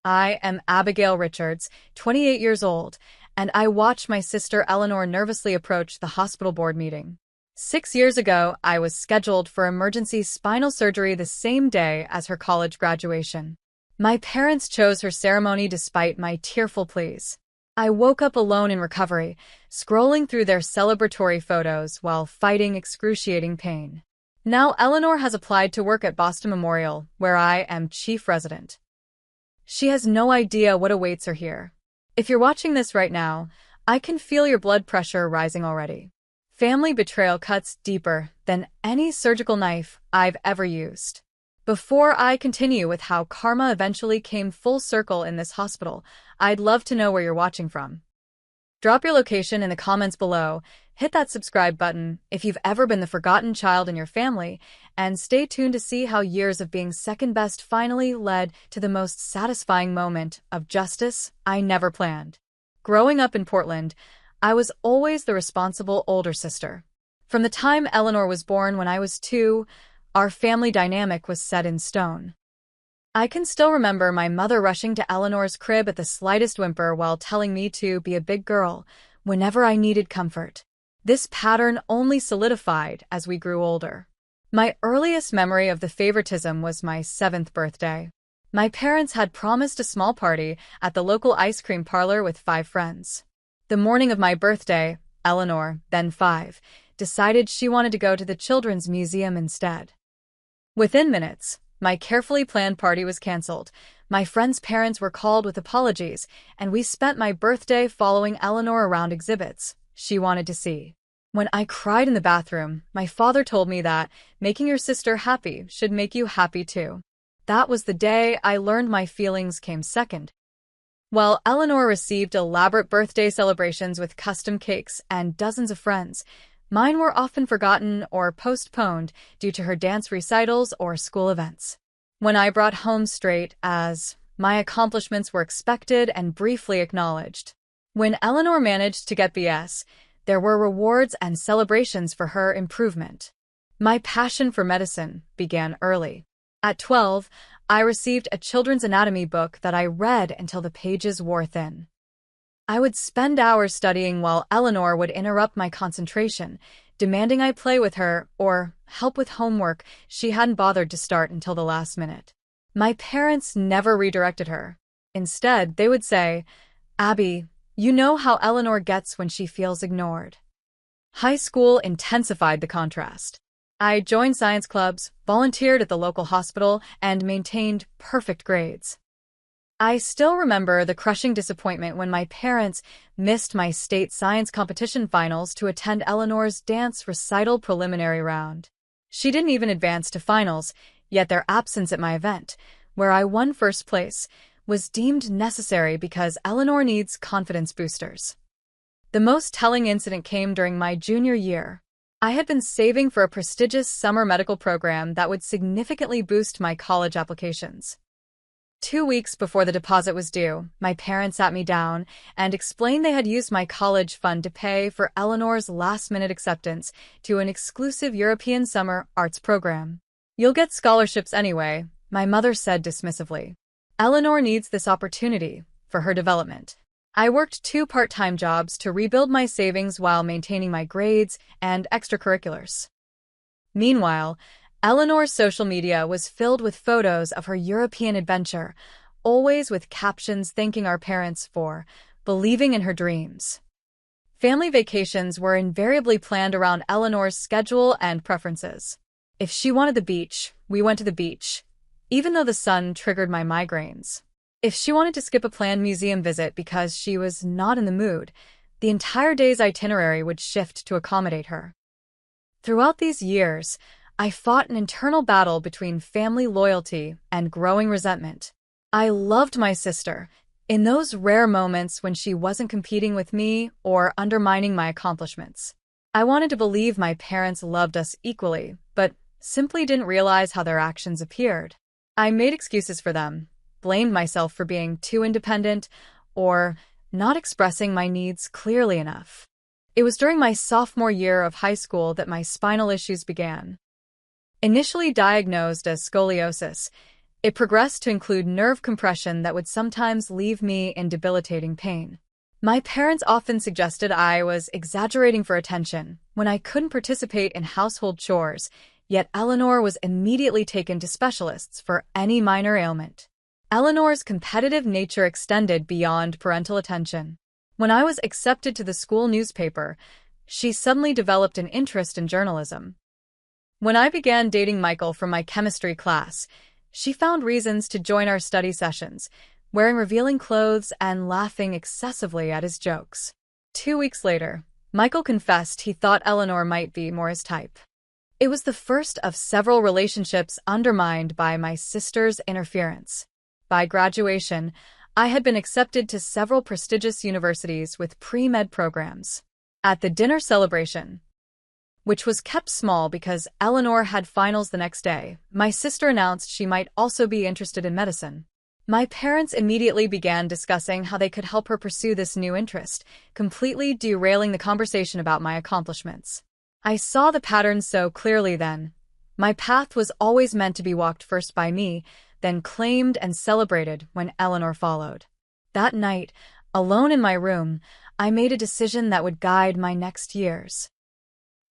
I am Abigail Richards, 28 years old, and I watched my sister Eleanor nervously approach the hospital board meeting. 6 years ago, I was scheduled for emergency spinal surgery the same day as her college graduation. My parents chose her ceremony despite my tearful pleas. I woke up alone in recovery, scrolling through their celebratory photos while fighting excruciating pain. Now Eleanor has applied to work at Boston Memorial, where I am chief resident. She has no idea what awaits her here. If you're watching this right now, I can feel your blood pressure rising already. Family betrayal cuts deeper than any surgical knife I've ever used. Before I continue with how karma eventually came full circle in this hospital, I'd love to know where you're watching from. Drop your location in the comments below, hit that subscribe button if you've ever been the forgotten child in your family, and stay tuned to see how years of being second best finally led to the most satisfying moment of justice I never planned. Growing up in Portland, I was always the responsible older sister. From the time Eleanor was born when I was 2, our family dynamic was set in stone. I can still remember my mother rushing to Eleanor's crib at the slightest whimper while telling me to be a big girl whenever I needed comfort. This pattern only solidified as we grew older. My earliest memory of the favoritism was my 7th birthday. My parents had promised a small party at the local ice cream parlor with 5 friends. The morning of my birthday, Eleanor, then 5, decided she wanted to go to the Children's Museum instead. Within minutes, my carefully planned party was canceled. My friends' parents were called with apologies, and we spent my birthday following Eleanor around exhibits she wanted to see. When I cried in the bathroom, my father told me that making your sister happy should make you happy too. That was the day I learned my feelings came second. While Eleanor received elaborate birthday celebrations with custom cakes and dozens of friends, mine were often forgotten or postponed due to her dance recitals or school events. When I brought home straight A's, my accomplishments were expected and briefly acknowledged. When Eleanor managed to get B's, there were rewards and celebrations for her improvement. My passion for medicine began early. At 12, I received a children's anatomy book that I read until the pages wore thin. I would spend hours studying while Eleanor would interrupt my concentration, demanding I play with her or help with homework she hadn't bothered to start until the last minute. My parents never redirected her. Instead, they would say, "Abby, you know how Eleanor gets when she feels ignored." High school intensified the contrast. I joined science clubs, volunteered at the local hospital, and maintained perfect grades. I still remember the crushing disappointment when my parents missed my state science competition finals to attend Eleanor's dance recital preliminary round. She didn't even advance to finals, yet their absence at my event, where I won first place, was deemed necessary because Eleanor needs confidence boosters. The most telling incident came during my junior year. I had been saving for a prestigious summer medical program that would significantly boost my college applications. 2 weeks before the deposit was due, my parents sat me down and explained they had used my college fund to pay for Eleanor's last-minute acceptance to an exclusive European summer arts program. "You'll get scholarships anyway," my mother said dismissively. "Eleanor needs this opportunity for her development." I worked 2 part-time jobs to rebuild my savings while maintaining my grades and extracurriculars. Meanwhile, Eleanor's social media was filled with photos of her European adventure, always with captions thanking our parents for believing in her dreams. Family vacations were invariably planned around Eleanor's schedule and preferences. If she wanted the beach, we went to the beach, even though the sun triggered my migraines. If she wanted to skip a planned museum visit because she was not in the mood, the entire day's itinerary would shift to accommodate her. Throughout these years, I fought an internal battle between family loyalty and growing resentment. I loved my sister in those rare moments when she wasn't competing with me or undermining my accomplishments. I wanted to believe my parents loved us equally, but simply didn't realize how their actions appeared. I made excuses for them, blamed myself for being too independent, or not expressing my needs clearly enough. It was during my sophomore year of high school that my spinal issues began. Initially diagnosed as scoliosis, It progressed to include nerve compression that would sometimes leave me in debilitating pain. My parents often suggested I was exaggerating for attention when I couldn't participate in household chores, yet Eleanor was immediately taken to specialists for any minor ailment. Eleanor's competitive nature extended beyond parental attention. When I was accepted to the school newspaper, she suddenly developed an interest in journalism. When I began dating Michael from my chemistry class, she found reasons to join our study sessions, wearing revealing clothes and laughing excessively at his jokes. 2 weeks later, Michael confessed he thought Eleanor might be more his type. It was the first of several relationships undermined by my sister's interference. By graduation, I had been accepted to several prestigious universities with pre-med programs. At the dinner celebration, which was kept small because Eleanor had finals the next day, my sister announced she might also be interested in medicine. My parents immediately began discussing how they could help her pursue this new interest, completely derailing the conversation about my accomplishments. I saw the pattern so clearly then. My path was always meant to be walked first by me, then claimed and celebrated when Eleanor followed. That night, alone in my room, I made a decision that would guide my next years.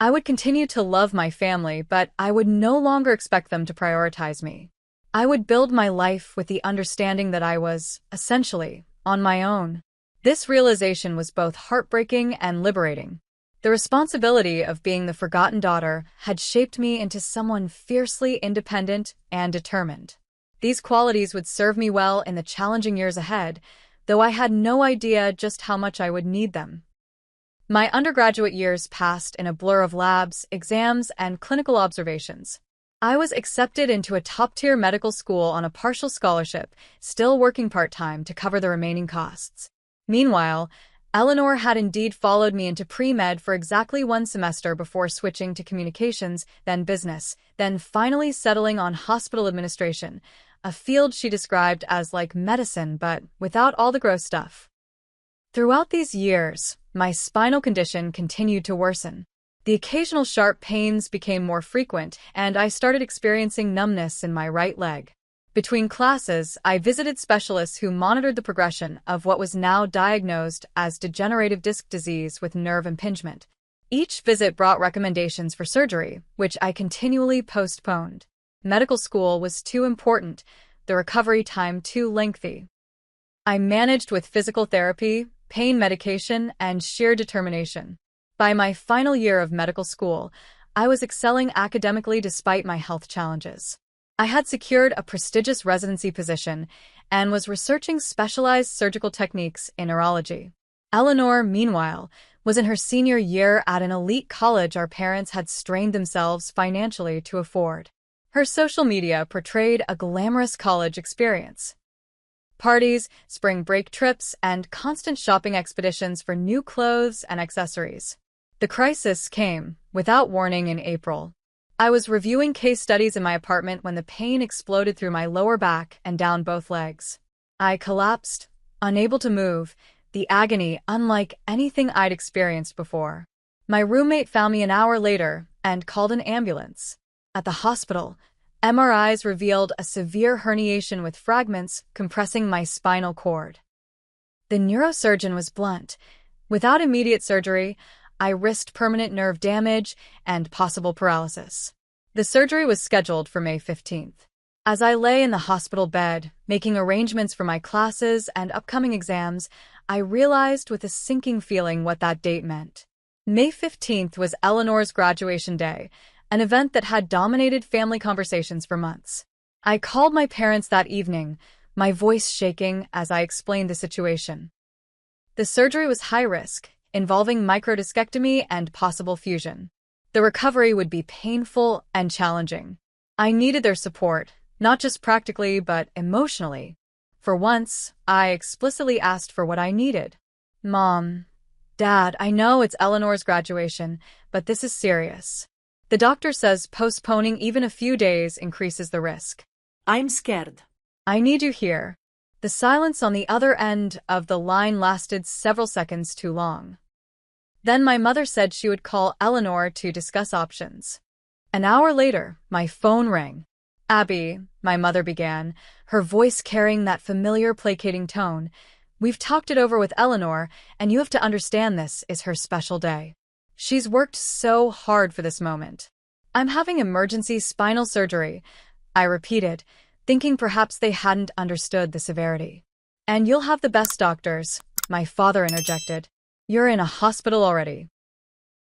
I would continue to love my family, but I would no longer expect them to prioritize me. I would build my life with the understanding that I was, essentially, on my own. This realization was both heartbreaking and liberating. The responsibility of being the forgotten daughter had shaped me into someone fiercely independent and determined. These qualities would serve me well in the challenging years ahead, though I had no idea just how much I would need them. My undergraduate years passed in a blur of labs, exams, and clinical observations. I was accepted into a top-tier medical school on a partial scholarship, still working part-time to cover the remaining costs. Meanwhile, Eleanor had indeed followed me into pre-med for exactly 1 semester before switching to communications, then business, then finally settling on hospital administration, a field she described as like medicine but without all the gross stuff. Throughout these years, my spinal condition continued to worsen. The occasional sharp pains became more frequent, and I started experiencing numbness in my right leg. Between classes, I visited specialists who monitored the progression of what was now diagnosed as degenerative disc disease with nerve impingement. Each visit brought recommendations for surgery, which I continually postponed. Medical school was too important, the recovery time too lengthy. I managed with physical therapy, pain medication, and sheer determination. By my final year of medical school, I was excelling academically despite my health challenges. I had secured a prestigious residency position and was researching specialized surgical techniques in neurology. Eleanor, meanwhile, was in her senior year at an elite college our parents had strained themselves financially to afford. Her social media portrayed a glamorous college experience. Parties, spring break trips, and constant shopping expeditions for new clothes and accessories. The crisis came, without warning, in April. I was reviewing case studies in my apartment when the pain exploded through my lower back and down both legs. I collapsed, unable to move, the agony unlike anything I'd experienced before. My roommate found me an hour later and called an ambulance. At the hospital, MRIs revealed a severe herniation with fragments compressing my spinal cord. The neurosurgeon was blunt. Without immediate surgery, I risked permanent nerve damage and possible paralysis. The surgery was scheduled for May 15th. As I lay in the hospital bed, making arrangements for my classes and upcoming exams, I realized with a sinking feeling what that date meant. May 15th was Eleanor's graduation day, an event that had dominated family conversations for months. I called my parents that evening, my voice shaking as I explained the situation. The surgery was high risk, involving microdiscectomy and possible fusion. The recovery would be painful and challenging. I needed their support, not just practically but emotionally. For once, I explicitly asked for what I needed. Mom, Dad, I know it's Eleanor's graduation, but this is serious. The doctor says postponing even a few days increases the risk. I'm scared. I need you here. The silence on the other end of the line lasted several seconds too long. Then my mother said she would call Eleanor to discuss options. An hour later, my phone rang. Abby, my mother began, her voice carrying that familiar placating tone, we've talked it over with Eleanor, and you have to understand this is her special day. She's worked so hard for this moment. I'm having emergency spinal surgery, I repeated, thinking perhaps they hadn't understood the severity. And you'll have the best doctors, my father interjected. You're in a hospital already.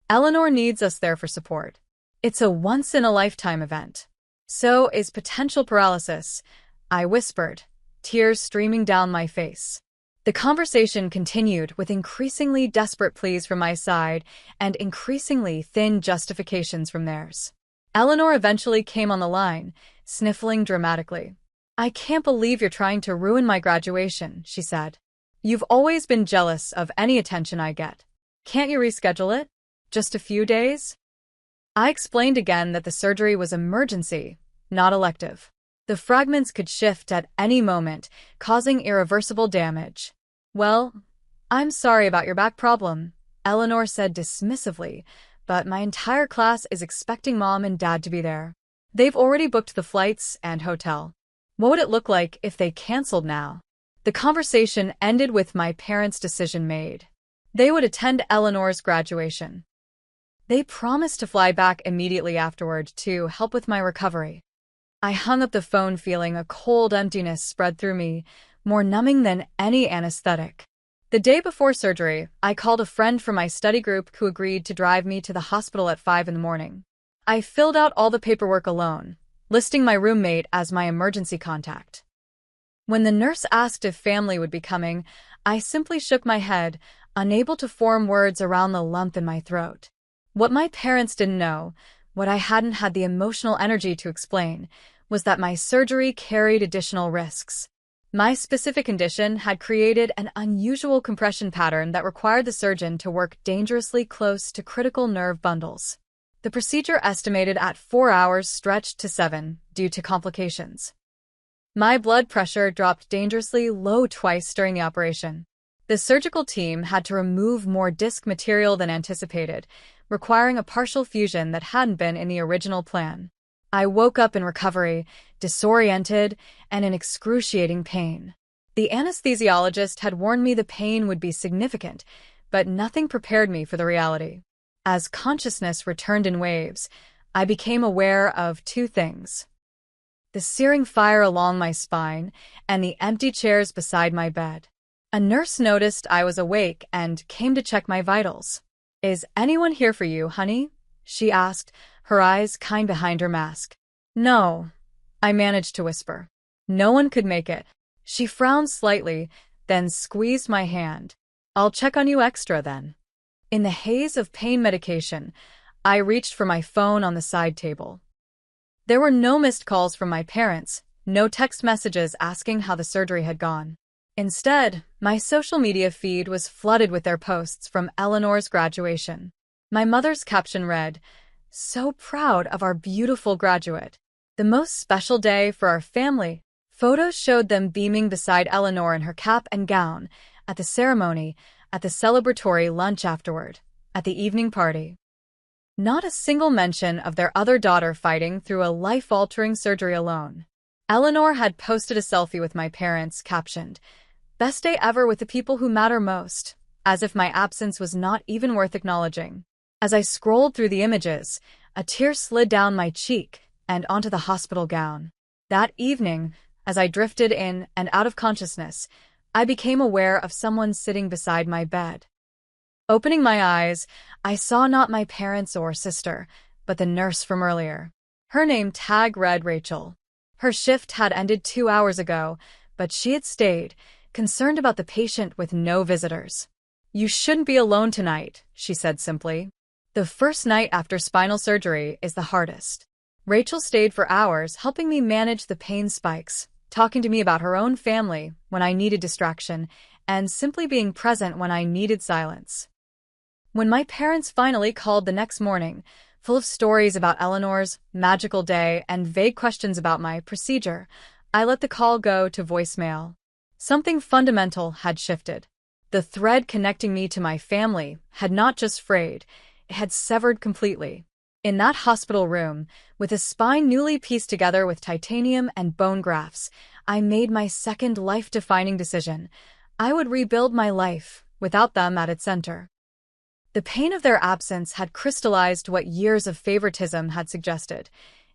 Eleanor needs us there for support. It's a once-in-a-lifetime event. So is potential paralysis, I whispered, tears streaming down my face. The conversation continued with increasingly desperate pleas from my side and increasingly thin justifications from theirs. Eleanor eventually came on the line, sniffling dramatically. I can't believe you're trying to ruin my graduation, she said. You've always been jealous of any attention I get. Can't you reschedule it? Just a few days? I explained again that the surgery was emergency, not elective. The fragments could shift at any moment, causing irreversible damage. Well, I'm sorry about your back problem, Eleanor said dismissively, but my entire class is expecting Mom and Dad to be there. They've already booked the flights and hotel. What would it look like if they canceled now? The conversation ended with my parents' decision made. They would attend Eleanor's graduation. They promised to fly back immediately afterward to help with my recovery. I hung up the phone feeling a cold emptiness spread through me, more numbing than any anesthetic. The day before surgery, I called a friend from my study group who agreed to drive me to the hospital at 5 in the morning. I filled out all the paperwork alone, listing my roommate as my emergency contact. When the nurse asked if family would be coming, I simply shook my head, unable to form words around the lump in my throat. What my parents didn't know, what I hadn't had the emotional energy to explain, was that my surgery carried additional risks. My specific condition had created an unusual compression pattern that required the surgeon to work dangerously close to critical nerve bundles. The procedure estimated at 4 hours stretched to 7 due to complications. My blood pressure dropped dangerously low twice during the operation. The surgical team had to remove more disc material than anticipated, requiring a partial fusion that hadn't been in the original plan. I woke up in recovery, disoriented, and in excruciating pain. The anesthesiologist had warned me the pain would be significant, but nothing prepared me for the reality. As consciousness returned in waves, I became aware of two things: the searing fire along my spine and the empty chairs beside my bed. A nurse noticed I was awake and came to check my vitals. "Is anyone here for you, honey?" she asked, her eyes kind behind her mask. "No," I managed to whisper. "No one could make it." She frowned slightly, then squeezed my hand. "I'll check on you extra then." In the haze of pain medication, I reached for my phone on the side table. There were no missed calls from my parents, no text messages asking how the surgery had gone. Instead, my social media feed was flooded with their posts from Eleanor's graduation. My mother's caption read, "So proud of our beautiful graduate. The most special day for our family." Photos showed them beaming beside Eleanor in her cap and gown, at the ceremony, at the celebratory lunch afterward, at the evening party. Not a single mention of their other daughter fighting through a life-altering surgery alone. Eleanor had posted a selfie with my parents, captioned, "Best day ever with the people who matter most," as if my absence was not even worth acknowledging. As I scrolled through the images, a tear slid down my cheek and onto the hospital gown. That evening, as I drifted in and out of consciousness, I became aware of someone sitting beside my bed. Opening my eyes, I saw not my parents or sister, but the nurse from earlier. Her name tag read Rachel. Her shift had ended 2 hours ago, but she had stayed, concerned about the patient with no visitors. "You shouldn't be alone tonight," she said simply. "The first night after spinal surgery is the hardest." Rachel stayed for hours, helping me manage the pain spikes, talking to me about her own family when I needed distraction, and simply being present when I needed silence. When my parents finally called the next morning, full of stories about Eleanor's magical day and vague questions about my procedure, I let the call go to voicemail. Something fundamental had shifted. The thread connecting me to my family had not just frayed, it had severed completely. In that hospital room, with a spine newly pieced together with titanium and bone grafts, I made my second life-defining decision. I would rebuild my life, without them at its center. The pain of their absence had crystallized what years of favoritism had suggested.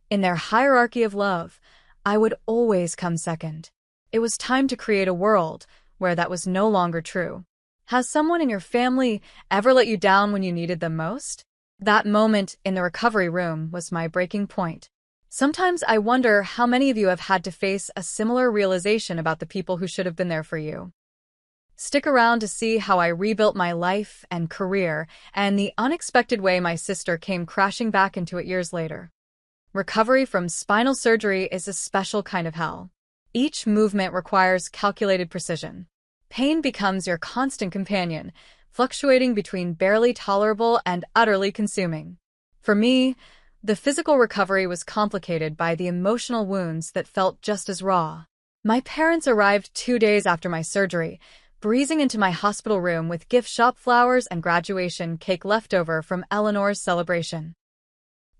In their hierarchy of love, I would always come second. It was time to create a world where that was no longer true. Has someone in your family ever let you down when you needed them most? That moment in the recovery room was my breaking point. Sometimes I wonder how many of you have had to face a similar realization about the people who should have been there for you. Stick around to see how I rebuilt my life and career and the unexpected way my sister came crashing back into it years later. Recovery from spinal surgery is a special kind of hell. Each movement requires calculated precision. Pain becomes your constant companion, fluctuating between barely tolerable and utterly consuming. For me, the physical recovery was complicated by the emotional wounds that felt just as raw. My parents arrived 2 days after my surgery, breezing into my hospital room with gift shop flowers and graduation cake left over from Eleanor's celebration.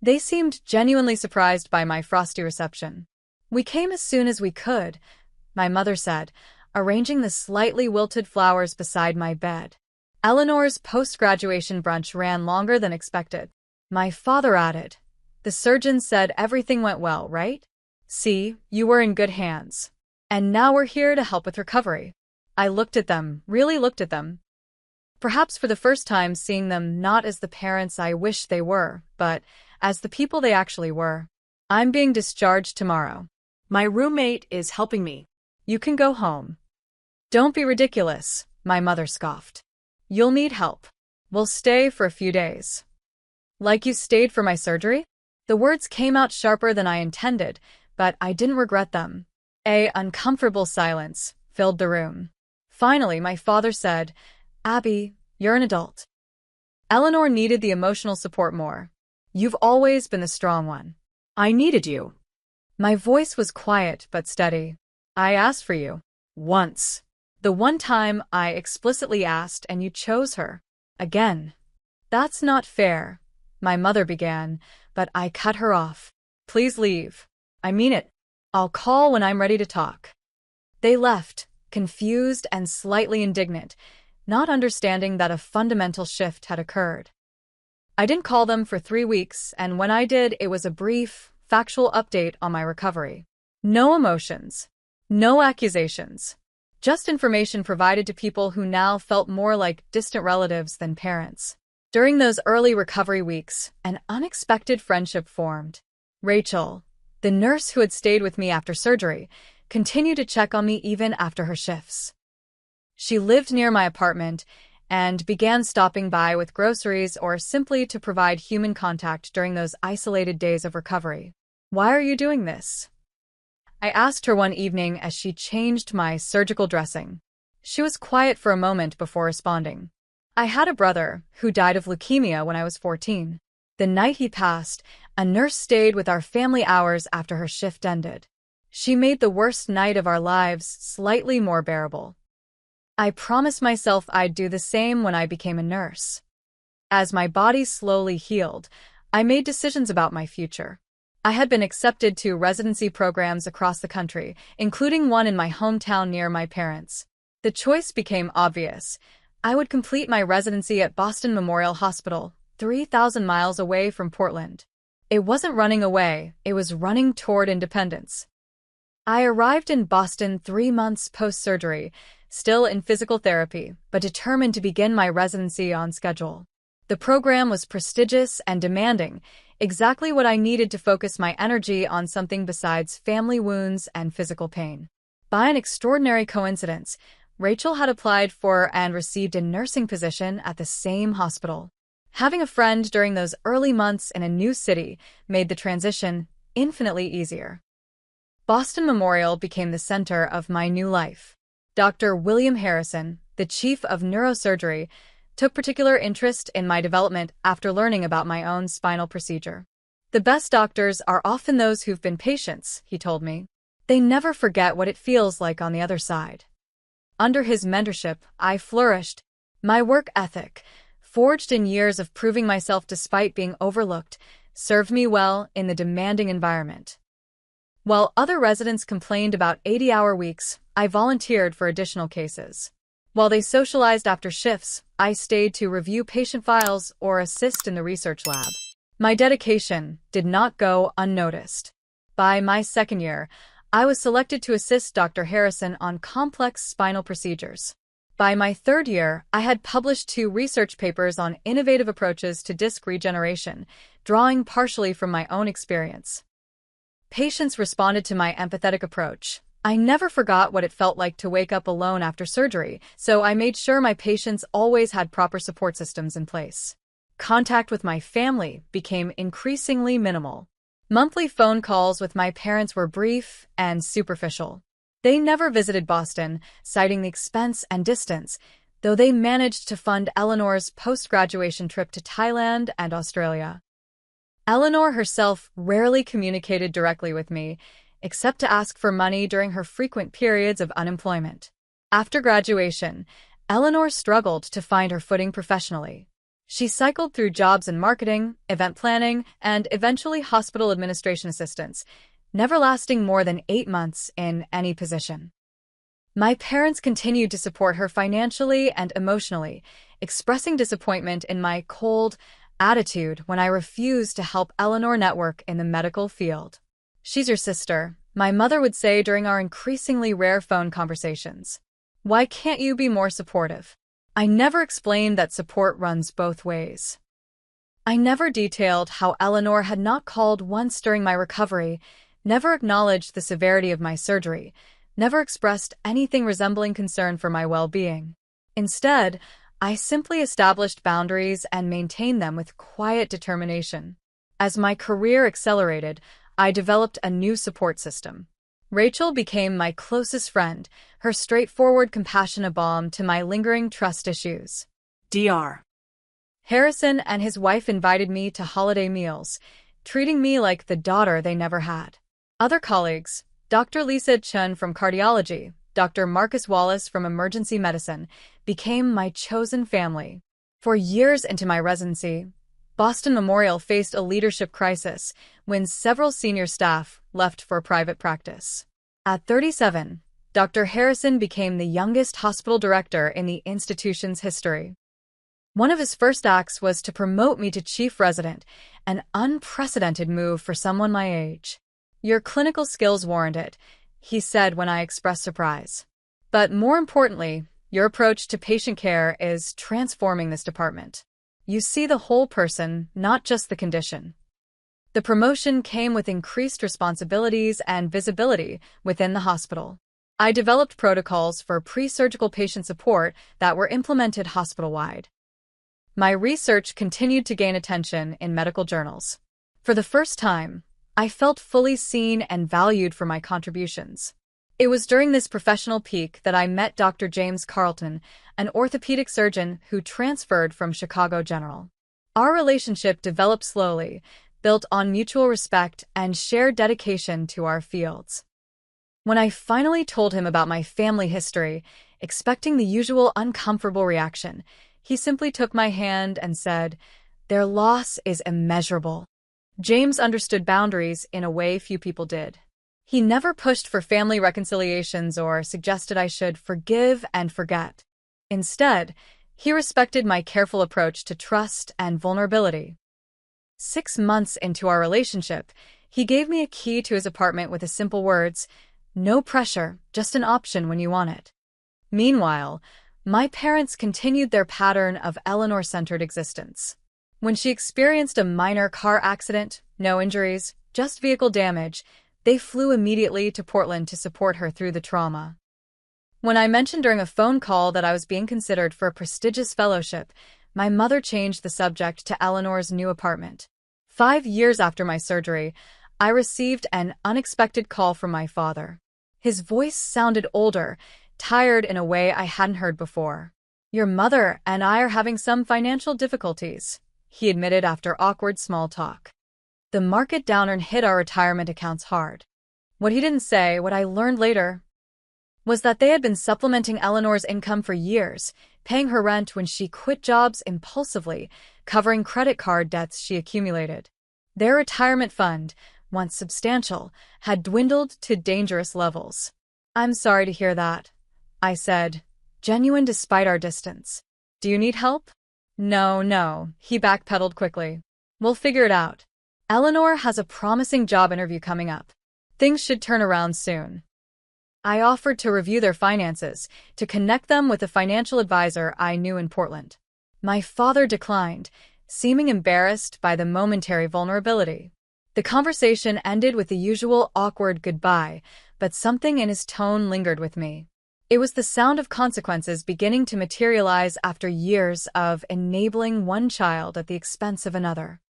They seemed genuinely surprised by my frosty reception. "We came as soon as we could," my mother said, arranging the slightly wilted flowers beside my bed. Eleanor's post-graduation brunch ran longer than expected. My father added, "The surgeon said everything went well, right? See, you were in good hands. And now we're here to help with recovery." I looked at them, really looked at them. Perhaps for the first time seeing them not as the parents I wished they were, but as the people they actually were. "I'm being discharged tomorrow. My roommate is helping me. You can go home." "Don't be ridiculous," my mother scoffed. "You'll need help. We'll stay for a few days." "Like you stayed for my surgery?" The words came out sharper than I intended, but I didn't regret them. An uncomfortable silence filled the room. Finally, my father said, "Abby, you're an adult." Eleanor needed the emotional support more. "You've always been the strong one." "I needed you." My voice was quiet but steady. "I asked for you. Once. The one time I explicitly asked and you chose her. Again." "That's not fair," my mother began, but I cut her off. "Please leave. I mean it. I'll call when I'm ready to talk." They left, confused and slightly indignant, not understanding that a fundamental shift had occurred. I didn't call them for 3 weeks, and when I did, it was a brief, factual update on my recovery. No emotions. No accusations. Just information provided to people who now felt more like distant relatives than parents. During those early recovery weeks, an unexpected friendship formed. Rachel, the nurse who had stayed with me after surgery, continued to check on me even after her shifts. She lived near my apartment and began stopping by with groceries or simply to provide human contact during those isolated days of recovery. "Why are you doing this?" I asked her one evening as she changed my surgical dressing. She was quiet for a moment before responding. "I had a brother who died of leukemia when I was 14. The night he passed, a nurse stayed with our family hours after her shift ended. She made the worst night of our lives slightly more bearable. I promised myself I'd do the same when I became a nurse. As my body slowly healed, I made decisions about my future. I had been accepted to residency programs across the country, including one in my hometown near my parents. The choice became obvious. I would complete my residency at Boston Memorial Hospital, 3,000 miles away from Portland. It wasn't running away, it was running toward independence. I arrived in Boston 3 months post-surgery, still in physical therapy, but determined to begin my residency on schedule. The program was prestigious and demanding, exactly what I needed to focus my energy on something besides family wounds and physical pain. By an extraordinary coincidence, Rachel had applied for and received a nursing position at the same hospital. Having a friend during those early months in a new city made the transition infinitely easier. Boston Memorial became the center of my new life. Dr. William Harrison, the chief of neurosurgery, took particular interest in my development after learning about my own spinal procedure. "The best doctors are often those who've been patients," he told me. "They never forget what it feels like on the other side." Under his mentorship, I flourished. My work ethic, forged in years of proving myself despite being overlooked, served me well in the demanding environment. While other residents complained about 80-hour weeks, I volunteered for additional cases. While they socialized after shifts, I stayed to review patient files or assist in the research lab. My dedication did not go unnoticed. By my second year, I was selected to assist Dr. Harrison on complex spinal procedures. By my third year, I had published 2 research papers on innovative approaches to disc regeneration, drawing partially from my own experience. Patients responded to my empathetic approach. I never forgot what it felt like to wake up alone after surgery, so I made sure my patients always had proper support systems in place. Contact with my family became increasingly minimal. Monthly phone calls with my parents were brief and superficial. They never visited Boston, citing the expense and distance, though they managed to fund Eleanor's post-graduation trip to Thailand and Australia. Eleanor herself rarely communicated directly with me, except to ask for money during her frequent periods of unemployment. After graduation, Eleanor struggled to find her footing professionally. She cycled through jobs in marketing, event planning, and eventually hospital administration assistance, never lasting more than 8 months in any position. My parents continued to support her financially and emotionally, expressing disappointment in my cold attitude when I refused to help Eleanor network in the medical field. "She's your sister," my mother would say during our increasingly rare phone conversations. "Why can't you be more supportive?" I never explained that support runs both ways. I never detailed how Eleanor had not called once during my recovery, never acknowledged the severity of my surgery, never expressed anything resembling concern for my well-being. Instead, I simply established boundaries and maintained them with quiet determination. As my career accelerated, I developed a new support system. Rachel became my closest friend, her straightforward compassion a balm to my lingering trust issues. Dr. Harrison and his wife invited me to holiday meals, treating me like the daughter they never had. Other colleagues, Dr. Lisa Chun from cardiology, Dr. Marcus Wallace from emergency medicine, became my chosen family. For years into my residency, Boston Memorial faced a leadership crisis when several senior staff left for private practice. At 37, Dr. Harrison became the youngest hospital director in the institution's history. One of his first acts was to promote me to chief resident, an unprecedented move for someone my age. "Your clinical skills warrant it," he said when I expressed surprise. "But more importantly, your approach to patient care is transforming this department. You see the whole person, not just the condition." The promotion came with increased responsibilities and visibility within the hospital. I developed protocols for pre-surgical patient support that were implemented hospital-wide. My research continued to gain attention in medical journals. For the first time, I felt fully seen and valued for my contributions. It was during this professional peak that I met Dr. James Carlton, an orthopedic surgeon who transferred from Chicago General. Our relationship developed slowly, built on mutual respect and shared dedication to our fields. When I finally told him about my family history, expecting the usual uncomfortable reaction, he simply took my hand and said, "Their loss is immeasurable." James understood boundaries in a way few people did. He never pushed for family reconciliations or suggested I should forgive and forget. Instead, he respected my careful approach to trust and vulnerability. 6 months into our relationship, he gave me a key to his apartment with the simple words, "No pressure, just an option when you want it." Meanwhile, my parents continued their pattern of Eleanor-centered existence. When she experienced a minor car accident, no injuries, just vehicle damage, they flew immediately to Portland to support her through the trauma. When I mentioned during a phone call that I was being considered for a prestigious fellowship, my mother changed the subject to Eleanor's new apartment. 5 years after my surgery, I received an unexpected call from my father. His voice sounded older, tired in a way I hadn't heard before. "Your mother and I are having some financial difficulties," he admitted after awkward small talk. The market downturn hit our retirement accounts hard. What he didn't say, what I learned later, was that they had been supplementing Eleanor's income for years, paying her rent when she quit jobs impulsively, covering credit card debts she accumulated. Their retirement fund, once substantial, had dwindled to dangerous levels. "I'm sorry to hear that," I said, genuine despite our distance. "Do you need help?" No, he backpedaled quickly. "We'll figure it out. Eleanor has a promising job interview coming up. Things should turn around soon." I offered to review their finances, to connect them with a financial advisor I knew in Portland. My father declined, seeming embarrassed by the momentary vulnerability. The conversation ended with the usual awkward goodbye, but something in his tone lingered with me. It was the sound of consequences beginning to materialize after years of enabling one child at the expense of another.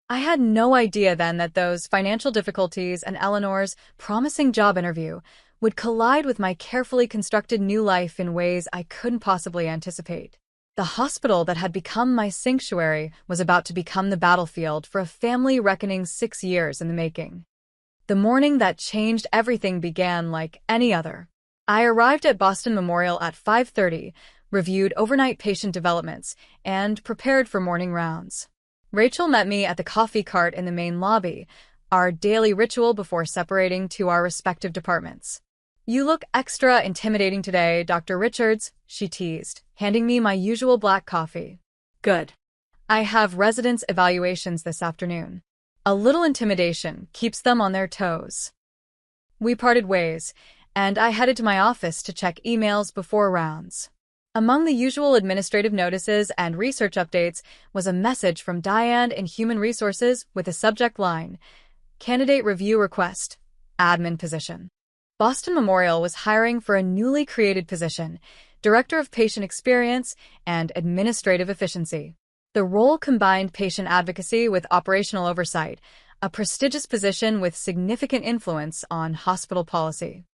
I had no idea then that those financial difficulties and Eleanor's promising job interview would collide with my carefully constructed new life in ways I couldn't possibly anticipate. The hospital that had become my sanctuary was about to become the battlefield for a family reckoning 6 years in the making. The morning that changed everything began like any other. I arrived at Boston Memorial at 5:30, reviewed overnight patient developments, and prepared for morning rounds. Rachel met me at the coffee cart in the main lobby, our daily ritual before separating to our respective departments. "You look extra intimidating today, Dr. Richards," she teased, handing me my usual black coffee. "Good. I have residence evaluations this afternoon. A little intimidation keeps them on their toes." We parted ways, and I headed to my office to check emails before rounds. Among the usual administrative notices and research updates was a message from Diane in Human Resources with a subject line, "Candidate Review Request, Admin Position." Boston Memorial was hiring for a newly created position, Director of Patient Experience and Administrative Efficiency. The role combined patient advocacy with operational oversight, a prestigious position with significant influence on hospital policy.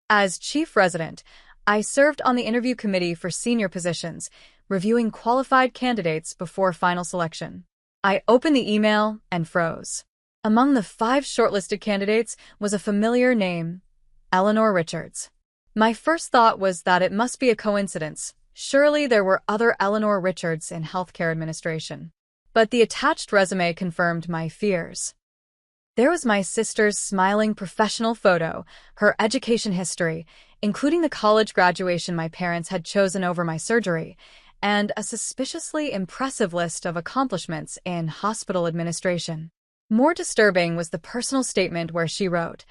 As chief resident, I served on the interview committee for senior positions, reviewing qualified candidates before final selection. I opened the email and froze. Among the 5 shortlisted candidates was a familiar name, Eleanor Richards. My first thought was that it must be a coincidence. Surely there were other Eleanor Richards in healthcare administration. But the attached resume confirmed my fears. There was my sister's smiling professional photo, her education history, including the college graduation my parents had chosen over my surgery, and a suspiciously impressive list of accomplishments in hospital administration. More disturbing was the personal statement where she wrote,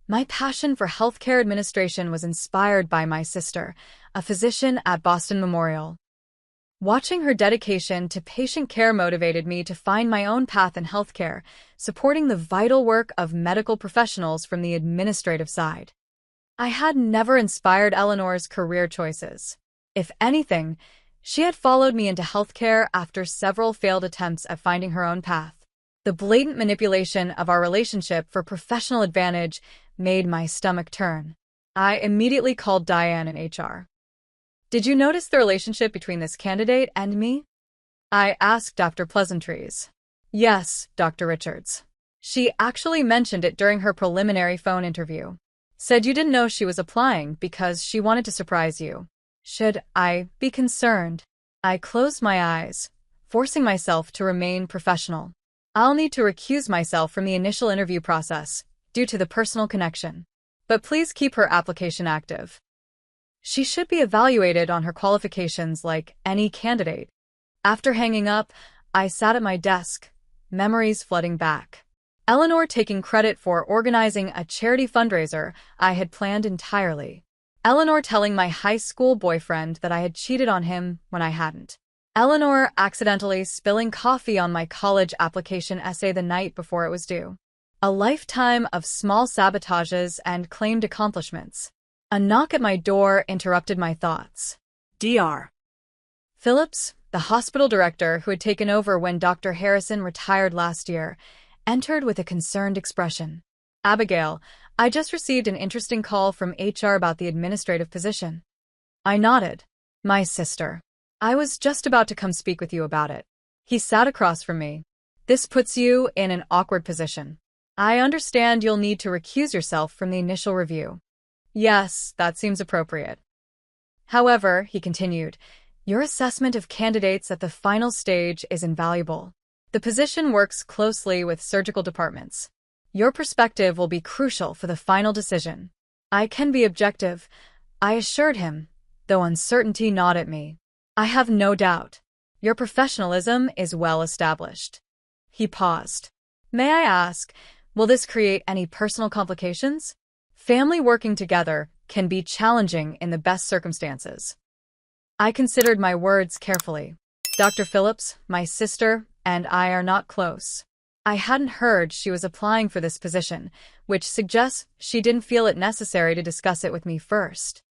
"My passion for healthcare administration was inspired by my sister, a physician at Boston Memorial." Watching her dedication to patient care motivated me to find my own path in healthcare, supporting the vital work of medical professionals from the administrative side. I had never inspired Eleanor's career choices. If anything, she had followed me into healthcare after several failed attempts at finding her own path. The blatant manipulation of our relationship for professional advantage made my stomach turn. I immediately called Diane in HR. "Did you notice the relationship between this candidate and me?" I asked after pleasantries. "Yes, Dr. Richards. She actually mentioned it during her preliminary phone interview. Said you didn't know she was applying because she wanted to surprise you. Should I be concerned?" I closed my eyes, forcing myself to remain professional. I'll need to recuse myself from the initial interview process, due to the personal connection. But please keep her application active. She should be evaluated on her qualifications like any candidate. After hanging up, I sat at my desk, memories flooding back. Eleanor taking credit for organizing a charity fundraiser I had planned entirely. Eleanor telling my high school boyfriend that I had cheated on him when I hadn't. Eleanor accidentally spilling coffee on my college application essay the night before it was due. A lifetime of small sabotages and claimed accomplishments. A knock at my door interrupted my thoughts. Dr. Phillips, the hospital director who had taken over when Dr. Harrison retired last year, entered with a concerned expression. "Abigail, I just received an interesting call from HR about the administrative position." I nodded. "My sister. I was just about to come speak with you about it." He sat across from me. "This puts you in an awkward position. I understand you'll need to recuse yourself from the initial review." "Yes, that seems appropriate. However," he continued, "your assessment of candidates at the final stage is invaluable. The position works closely with surgical departments. Your perspective will be crucial for the final decision. I can be objective, I assured him, though uncertainty gnawed at me. I have no doubt. Your professionalism is well established. He paused. May I ask, will this create any personal complications? Family working together can be challenging in the best circumstances. I considered my words carefully. Dr. Phillips, my sister, and I are not close. I hadn't heard she was applying for this position, which suggests she didn't feel it necessary to discuss it with me first.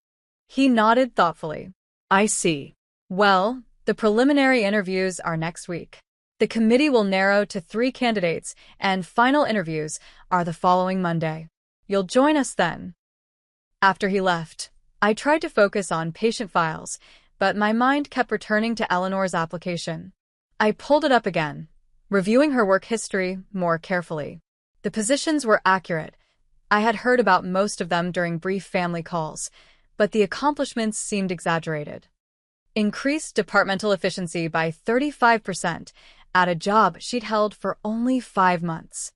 He nodded thoughtfully. I see. Well, the preliminary interviews are next week. The committee will narrow to 3 candidates, and final interviews are the following Monday. You'll join us then. After he left, I tried to focus on patient files, but my mind kept returning to Eleanor's application. I pulled it up again, reviewing her work history more carefully. The positions were accurate. I had heard about most of them during brief family calls, but the accomplishments seemed exaggerated. Increased departmental efficiency by 35% at a job she'd held for only 5 months.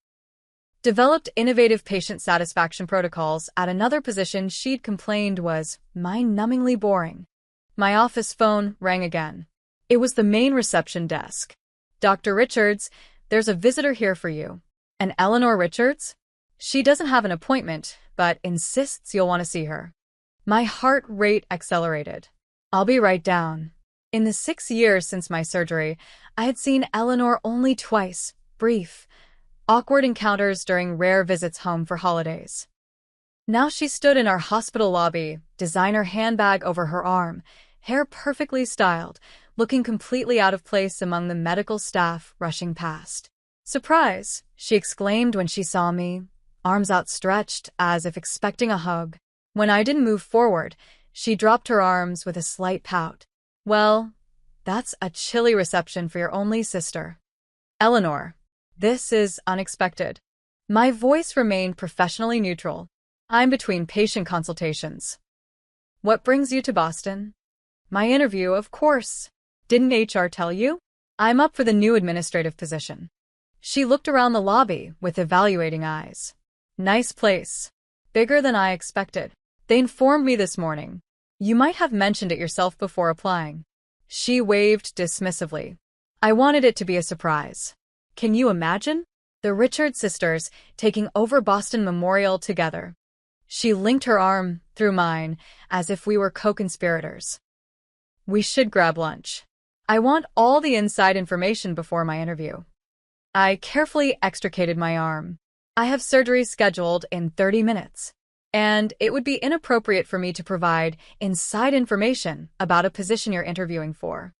Developed innovative patient satisfaction protocols at another position she'd complained was mind-numbingly boring. My office phone rang again. It was the main reception desk. Dr. Richards, there's a visitor here for you. And Eleanor Richards? She doesn't have an appointment, but insists you'll want to see her. My heart rate accelerated. I'll be right down. In the 6 years since my surgery, I had seen Eleanor only twice, brief, awkward encounters during rare visits home for holidays. Now she stood in our hospital lobby, designer handbag over her arm, hair perfectly styled, looking completely out of place among the medical staff rushing past. Surprise, she exclaimed when she saw me, arms outstretched as if expecting a hug. When I didn't move forward, she dropped her arms with a slight pout. Well, that's a chilly reception for your only sister. Eleanor, this is unexpected. My voice remained professionally neutral. I'm between patient consultations. What brings you to Boston? My interview, of course. Didn't HR tell you? I'm up for the new administrative position. She looked around the lobby with evaluating eyes. Nice place. Bigger than I expected. They informed me this morning. You might have mentioned it yourself before applying. She waved dismissively. I wanted it to be a surprise. Can you imagine? The Richard sisters taking over Boston Memorial together. She linked her arm through mine as if we were co-conspirators. We should grab lunch. I want all the inside information before my interview. I carefully extricated my arm. I have surgery scheduled in 30 minutes, and it would be inappropriate for me to provide inside information about a position you're interviewing for.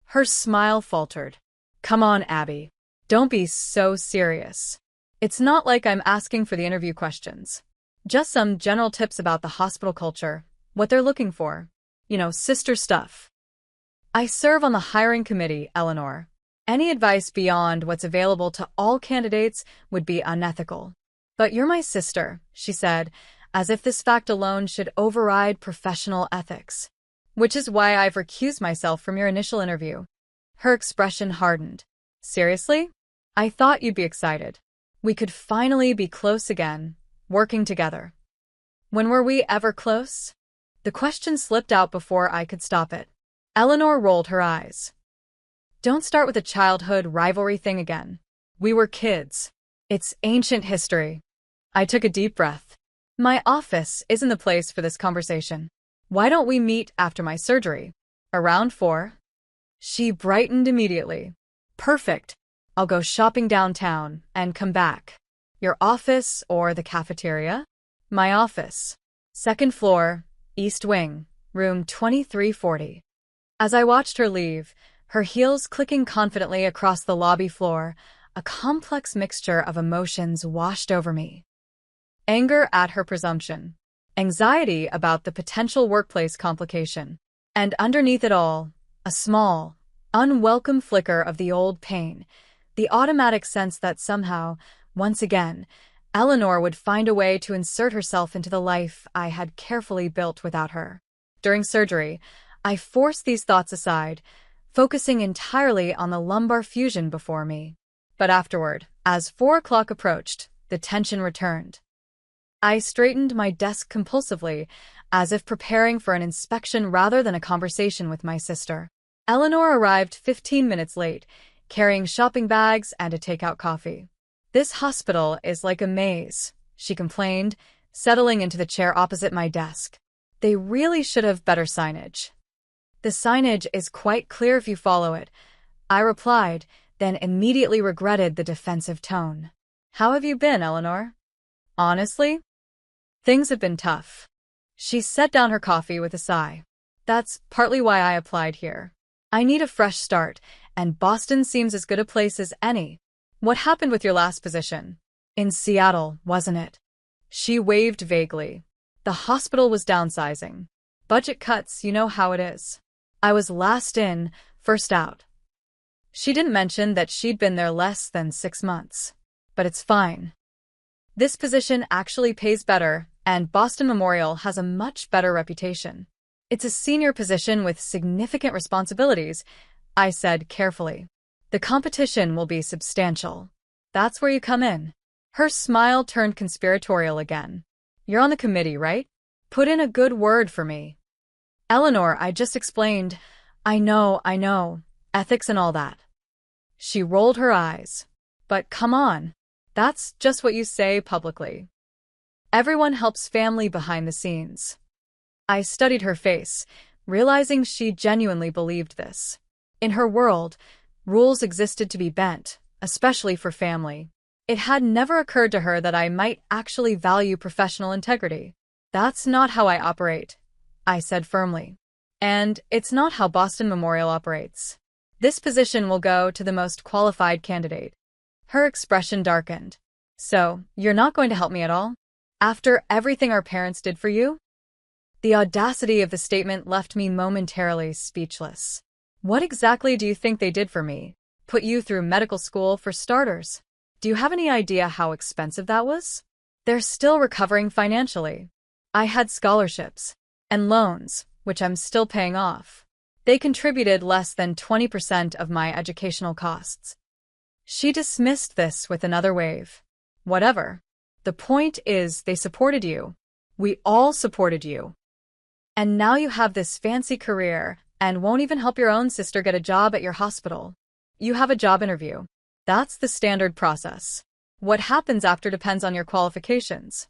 Her smile faltered. Come on, Abby. Don't be so serious. It's not like I'm asking for the interview questions. Just some general tips about the hospital culture, what they're looking for. Sister stuff. I serve on the hiring committee, Eleanor. Any advice beyond what's available to all candidates would be unethical. But you're my sister, she said, as if this fact alone should override professional ethics. Which is why I've recused myself from your initial interview. Her expression hardened. Seriously? I thought you'd be excited. We could finally be close again, working together. When were we ever close? The question slipped out before I could stop it. Eleanor rolled her eyes. Don't start with a childhood rivalry thing again. We were kids. It's ancient history. I took a deep breath. My office isn't the place for this conversation. Why don't we meet after my surgery? Around 4? She brightened immediately. Perfect. I'll go shopping downtown and come back. Your office or the cafeteria? My office. 2nd floor, East Wing, room 2340. As I watched her leave, her heels clicking confidently across the lobby floor, a complex mixture of emotions washed over me. Anger at her presumption, anxiety about the potential workplace complication, and underneath it all, a small, unwelcome flicker of the old pain, the automatic sense that somehow, once again, Eleanor would find a way to insert herself into the life I had carefully built without her. During surgery, I forced these thoughts aside, focusing entirely on the lumbar fusion before me. But afterward, as 4 o'clock approached, the tension returned. I straightened my desk compulsively, as if preparing for an inspection rather than a conversation with my sister. Eleanor arrived 15 minutes late, carrying shopping bags and a takeout coffee. "This hospital is like a maze," she complained, settling into the chair opposite my desk. "They really should have better signage." "The signage is quite clear if you follow it," I replied, then immediately regretted the defensive tone. "How have you been, Eleanor?" "Honestly, things have been tough." She set down her coffee with a sigh. "That's partly why I applied here. I need a fresh start, and Boston seems as good a place as any." "What happened with your last position?" "In Seattle, wasn't it?" She waved vaguely. "The hospital was downsizing. Budget cuts, you know how it is. I was last in, first out." She didn't mention that she'd been there less than 6 months. "But it's fine. This position actually pays better, and Boston Memorial has a much better reputation. It's a senior position with significant responsibilities," I said carefully. "The competition will be substantial. That's where you come in." Her smile turned conspiratorial again. "You're on the committee, right? Put in a good word for me." "Eleanor, I just explained." I know. Ethics and all that." She rolled her eyes. "But come on. That's just what you say publicly. Everyone helps family behind the scenes." I studied her face, realizing she genuinely believed this. In her world, rules existed to be bent, especially for family. It had never occurred to her that I might actually value professional integrity. "That's not how I operate," I said firmly. "And it's not how Boston Memorial operates. This position will go to the most qualified candidate." Her expression darkened. "So, you're not going to help me at all? After everything our parents did for you?" The audacity of the statement left me momentarily speechless. "What exactly do you think they did for me? Put you through medical school, for starters. Do you have any idea how expensive that was? They're still recovering financially. I had scholarships and loans, which I'm still paying off. They contributed less than 20% of my educational costs." She dismissed this with another wave. "Whatever. The point is, they supported you. We all supported you. And now you have this fancy career and won't even help your own sister get a job at your hospital. You have a job interview. That's the standard process. What happens after depends on your qualifications."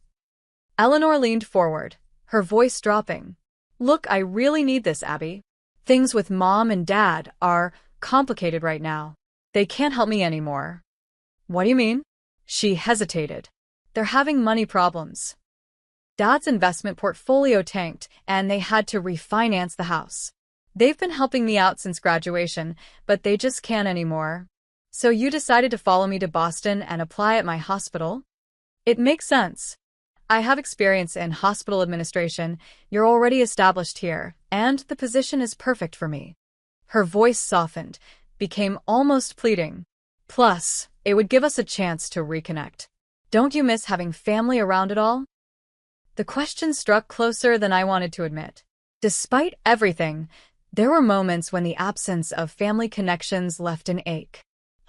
Eleanor leaned forward, her voice dropping. "Look, I really need this, Abby. Things with Mom and Dad are complicated right now. They can't help me anymore." "What do you mean?" She hesitated. "They're having money problems. Dad's investment portfolio tanked, and they had to refinance the house. They've been helping me out since graduation, but they just can't anymore. So you decided to follow me to Boston and apply at my hospital?" "It makes sense. I have experience in hospital administration. You're already established here, and the position is perfect for me." Her voice softened, became almost pleading. "Plus, it would give us a chance to reconnect. Don't you miss having family around at all?" The question struck closer than I wanted to admit. Despite everything, there were moments when the absence of family connections left an ache.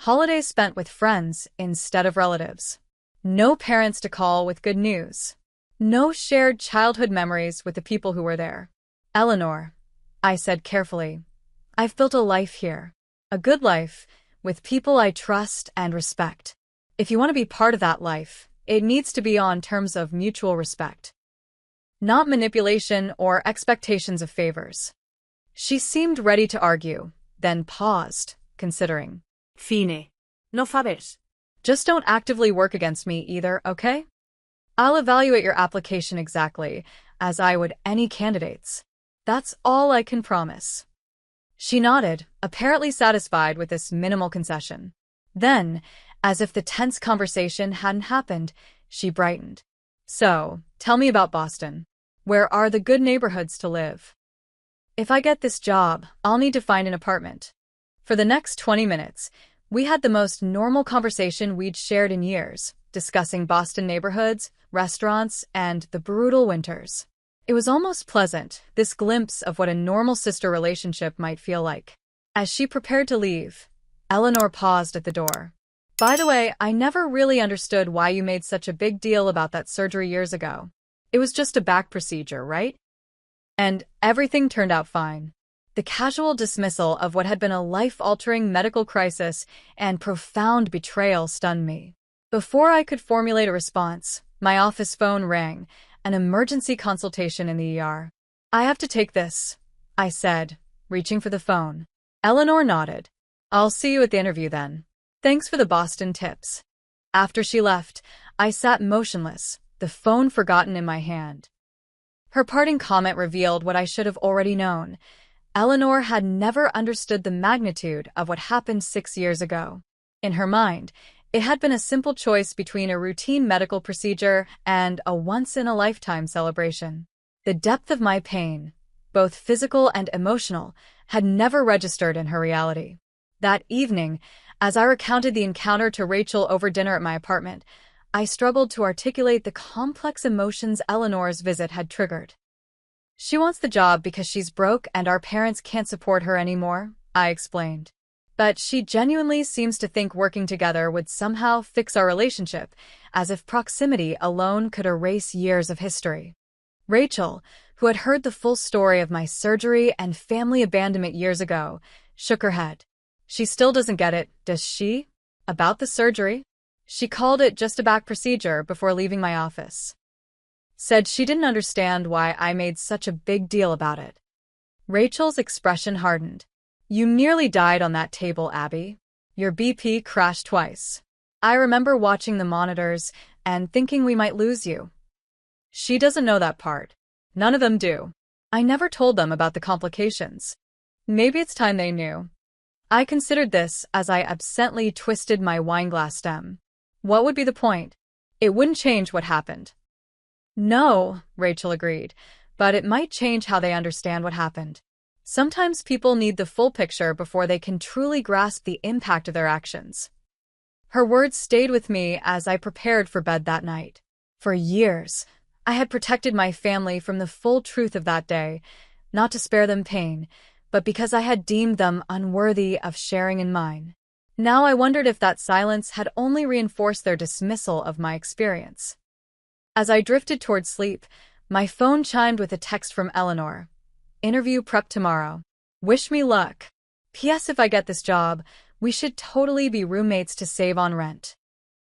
Holidays spent with friends instead of relatives. No parents to call with good news. No shared childhood memories with the people who were there. "Eleanor," I said carefully, "I've built a life here. A good life, with people I trust and respect. If you want to be part of that life, it needs to be on terms of mutual respect. Not manipulation or expectations of favors." She seemed ready to argue, then paused, considering. "Fine. No faves. "Just don't actively work against me either, okay? I'll evaluate your application exactly, as I would any candidate's. That's all I can promise." She nodded, apparently satisfied with this minimal concession. Then, as if the tense conversation hadn't happened, she brightened. "So, tell me about Boston. Where are the good neighborhoods to live? If I get this job, I'll need to find an apartment." For the next 20 minutes, we had the most normal conversation we'd shared in years, discussing Boston neighborhoods, restaurants, and the brutal winters. It was almost pleasant, this glimpse of what a normal sister relationship might feel like. As she prepared to leave, Eleanor paused at the door. By the way, I never really understood why you made such a big deal about that surgery years ago. It was just a back procedure, right? And everything turned out fine. The casual dismissal of what had been a life-altering medical crisis and profound betrayal stunned me. Before I could formulate a response, my office phone rang, an emergency consultation in the ER. "I have to take this," I said, reaching for the phone. Eleanor nodded. "I'll see you at the interview then. Thanks for the Boston tips." After she left, I sat motionless, the phone forgotten in my hand. Her parting comment revealed what I should have already known. Eleanor had never understood the magnitude of what happened 6 years ago. In her mind, it had been a simple choice between a routine medical procedure and a once-in-a-lifetime celebration. The depth of my pain, both physical and emotional, had never registered in her reality. That evening, as I recounted the encounter to Rachel over dinner at my apartment, I struggled to articulate the complex emotions Eleanor's visit had triggered. "She wants the job because she's broke and our parents can't support her anymore," I explained. "But she genuinely seems to think working together would somehow fix our relationship, as if proximity alone could erase years of history." Rachel, who had heard the full story of my surgery and family abandonment years ago, shook her head. "She still doesn't get it, does she? About the surgery? She called it just a back procedure before leaving my office. Said she didn't understand why I made such a big deal about it." Rachel's expression hardened. "You nearly died on that table, Abby. Your BP crashed twice. I remember watching the monitors and thinking we might lose you." "She doesn't know that part. None of them do. I never told them about the complications. Maybe it's time they knew." I considered this as I absently twisted my wineglass stem. What would be the point? It wouldn't change what happened. "No," Rachel agreed, "but it might change how they understand what happened. Sometimes people need the full picture before they can truly grasp the impact of their actions." Her words stayed with me as I prepared for bed that night. For years, I had protected my family from the full truth of that day, not to spare them pain, but because I had deemed them unworthy of sharing in mine. Now I wondered if that silence had only reinforced their dismissal of my experience. As I drifted toward sleep, my phone chimed with a text from Eleanor. "Interview prep tomorrow. Wish me luck. P.S. If I get this job, we should totally be roommates to save on rent."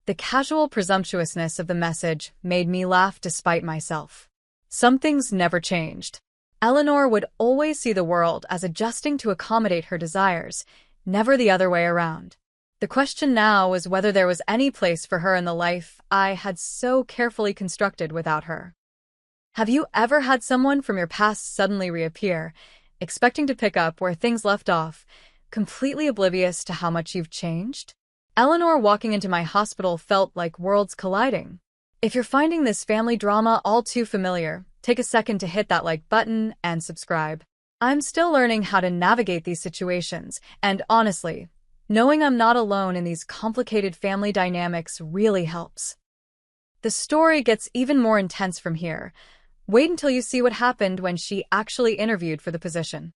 The casual presumptuousness of the message made me laugh despite myself. Some things never changed. Eleanor would always see the world as adjusting to accommodate her desires, never the other way around. The question now was whether there was any place for her in the life I had so carefully constructed without her. Have you ever had someone from your past suddenly reappear, expecting to pick up where things left off, completely oblivious to how much you've changed? Eleanor walking into my hospital felt like worlds colliding. If you're finding this family drama all too familiar, take a second to hit that like button and subscribe. I'm still learning how to navigate these situations, and honestly, knowing I'm not alone in these complicated family dynamics really helps. The story gets even more intense from here. Wait until you see what happened when she actually interviewed for the position.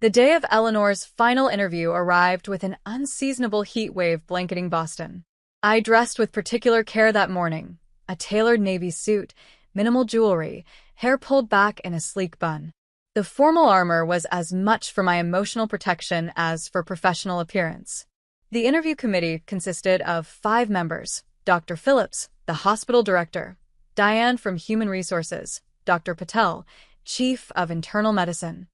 The day of Eleanor's final interview arrived with an unseasonable heat wave blanketing Boston. I dressed with particular care that morning, a tailored navy suit, minimal jewelry, hair pulled back in a sleek bun. The formal armor was as much for my emotional protection as for professional appearance. The interview committee consisted of 5 members: Dr. Phillips, the hospital director; Diane from Human Resources; Dr. Patel, Chief of Internal Medicine;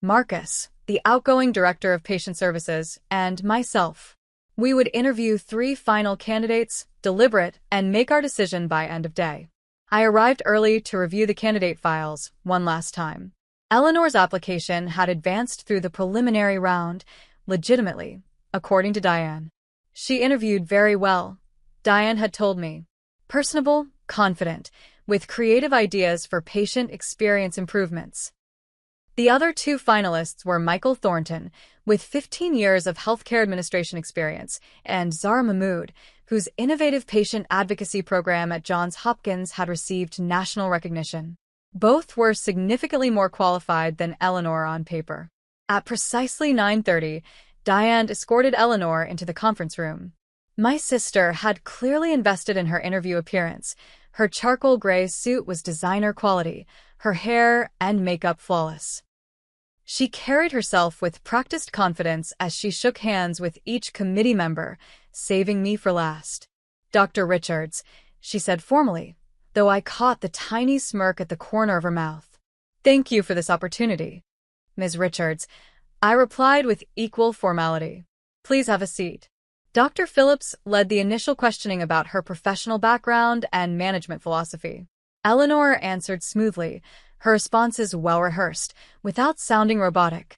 Marcus, the outgoing Director of Patient Services; and myself. We would interview 3 final candidates, deliberate, and make our decision by end of day. I arrived early to review the candidate files one last time. Eleanor's application had advanced through the preliminary round, legitimately, according to Diane. She interviewed very well, Diane had told me. Personable, confident, with creative ideas for patient experience improvements. The other 2 finalists were Michael Thornton, with 15 years of healthcare administration experience, and Zara Mahmood, whose innovative patient advocacy program at Johns Hopkins had received national recognition. Both were significantly more qualified than Eleanor on paper. At precisely 9:30, Diane escorted Eleanor into the conference room. My sister had clearly invested in her interview appearance. Her charcoal gray suit was designer quality, her hair and makeup flawless. She carried herself with practiced confidence as she shook hands with each committee member, saving me for last. "Dr. Richards," she said formally, though I caught the tiny smirk at the corner of her mouth. "Thank you for this opportunity." "Ms. Richards," I replied with equal formality. "Please have a seat." Dr. Phillips led the initial questioning about her professional background and management philosophy. Eleanor answered smoothly, her responses well-rehearsed, without sounding robotic.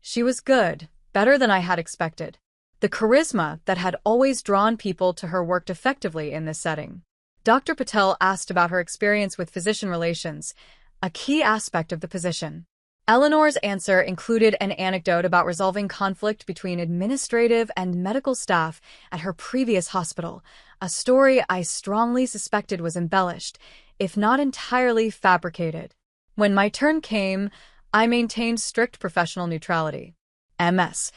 She was good, better than I had expected. The charisma that had always drawn people to her worked effectively in this setting. Dr. Patel asked about her experience with physician relations, a key aspect of the position. Eleanor's answer included an anecdote about resolving conflict between administrative and medical staff at her previous hospital, a story I strongly suspected was embellished, if not entirely fabricated. When my turn came, I maintained strict professional neutrality. Ms.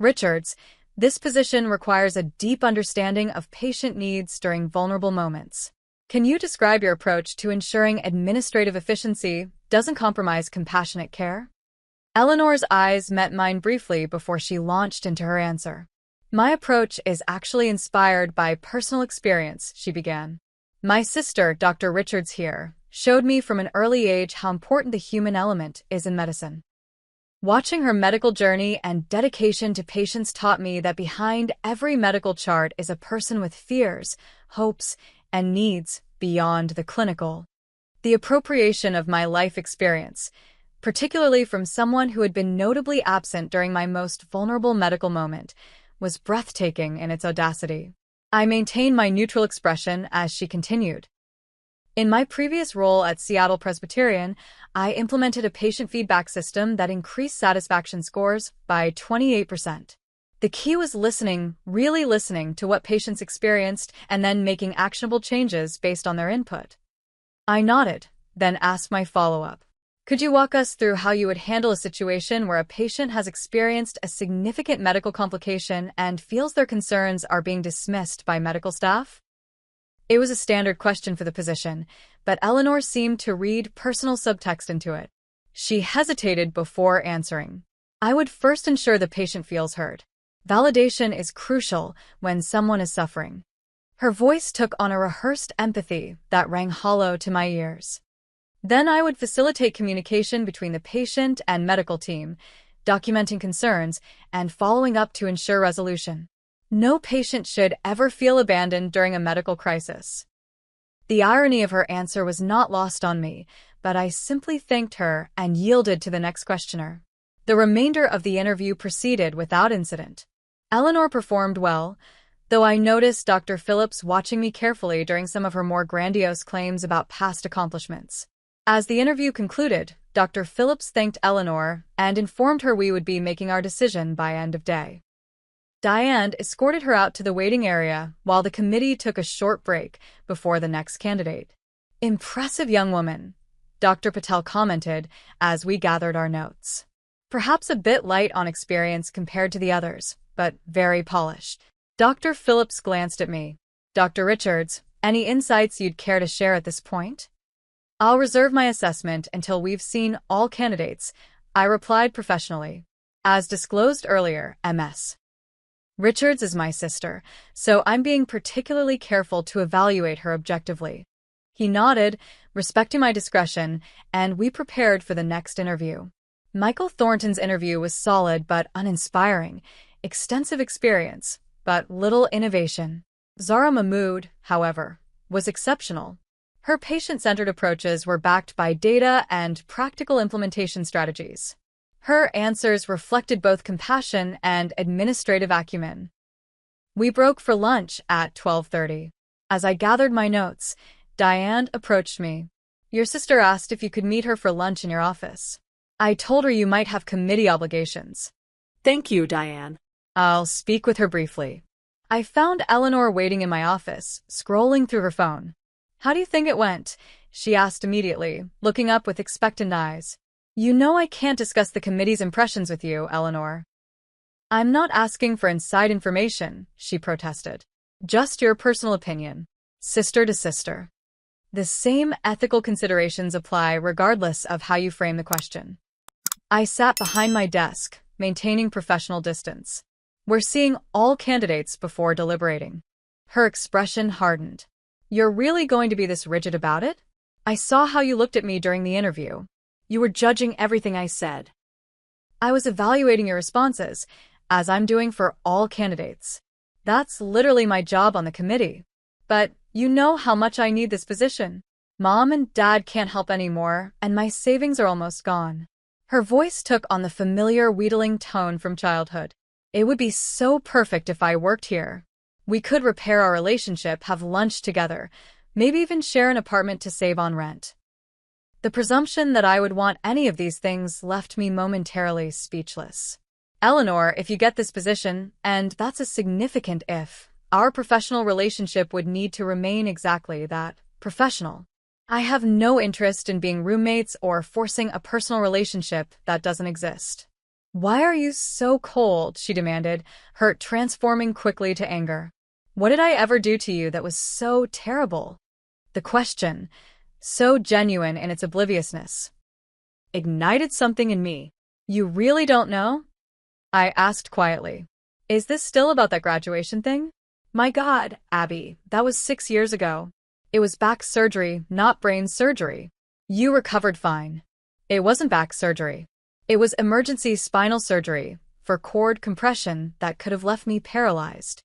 Richards, this position requires a deep understanding of patient needs during vulnerable moments. Can you describe your approach to ensuring administrative efficiency doesn't compromise compassionate care? Eleanor's eyes met mine briefly before she launched into her answer. "My approach is actually inspired by personal experience," she began. "My sister, Dr. Richards here, showed me from an early age how important the human element is in medicine. Watching her medical journey and dedication to patients taught me that behind every medical chart is a person with fears, hopes, and needs beyond the clinical. The appropriation of my life experience, particularly from someone who had been notably absent during my most vulnerable medical moment, was breathtaking in its audacity." I maintained my neutral expression as she continued. "In my previous role at Seattle Presbyterian, I implemented a patient feedback system that increased satisfaction scores by 28%. The key was listening, really listening to what patients experienced and then making actionable changes based on their input." I nodded, then asked my follow-up. "Could you walk us through how you would handle a situation where a patient has experienced a significant medical complication and feels their concerns are being dismissed by medical staff?" It was a standard question for the position, but Eleanor seemed to read personal subtext into it. She hesitated before answering. "I would first ensure the patient feels heard. Validation is crucial when someone is suffering." Her voice took on a rehearsed empathy that rang hollow to my ears. "Then I would facilitate communication between the patient and medical team, documenting concerns and following up to ensure resolution. No patient should ever feel abandoned during a medical crisis." The irony of her answer was not lost on me, but I simply thanked her and yielded to the next questioner. The remainder of the interview proceeded without incident. Eleanor performed well, though I noticed Dr. Phillips watching me carefully during some of her more grandiose claims about past accomplishments. As the interview concluded, Dr. Phillips thanked Eleanor and informed her we would be making our decision by end of day. Diane escorted her out to the waiting area while the committee took a short break before the next candidate. "Impressive young woman," Dr. Patel commented as we gathered our notes. "Perhaps a bit light on experience compared to the others, but very polished." Dr. Phillips glanced at me. "Dr. Richards, any insights you'd care to share at this point?" "I'll reserve my assessment until we've seen all candidates," I replied professionally. "As disclosed earlier, Ms. Richards is my sister, so I'm being particularly careful to evaluate her objectively." He nodded, respecting my discretion, and we prepared for the next interview. Michael Thornton's interview was solid but uninspiring, extensive experience, but little innovation. Zara Mahmood, however, was exceptional. Her patient-centered approaches were backed by data and practical implementation strategies. Her answers reflected both compassion and administrative acumen. We broke for lunch at 12:30. As I gathered my notes, Diane approached me. "Your sister asked if you could meet her for lunch in your office. I told her you might have committee obligations." Thank you, Diane. "I'll speak with her briefly." I found Eleanor waiting in my office, scrolling through her phone. "How do you think it went?" she asked immediately, looking up with expectant eyes. "You know I can't discuss the committee's impressions with you, Eleanor." I'm not asking for inside information, she protested. Just your personal opinion. Sister to sister. The same ethical considerations apply regardless of how you frame the question. I sat behind my desk, maintaining professional distance. We're seeing all candidates before deliberating. Her expression hardened. You're really going to be this rigid about it? I saw how you looked at me during the interview. You were judging everything I said. I was evaluating your responses, as I'm doing for all candidates. That's literally my job on the committee. But you know how much I need this position. Mom and Dad can't help anymore, and my savings are almost gone. Her voice took on the familiar wheedling tone from childhood. It would be so perfect if I worked here. We could repair our relationship, have lunch together, maybe even share an apartment to save on rent. The presumption that I would want any of these things left me momentarily speechless. Eleanor, if you get this position, and that's a significant if, our professional relationship would need to remain exactly that, professional. I have no interest in being roommates or forcing a personal relationship that doesn't exist. Why are you so cold? She demanded, hurt transforming quickly to anger. What did I ever do to you that was so terrible? The question, so genuine in its obliviousness, ignited something in me. You really don't know? I asked quietly. Is this still about that graduation thing? My God, Abby, that was 6 years ago. It was back surgery, not brain surgery. You recovered fine. It wasn't back surgery. It was emergency spinal surgery for cord compression that could have left me paralyzed.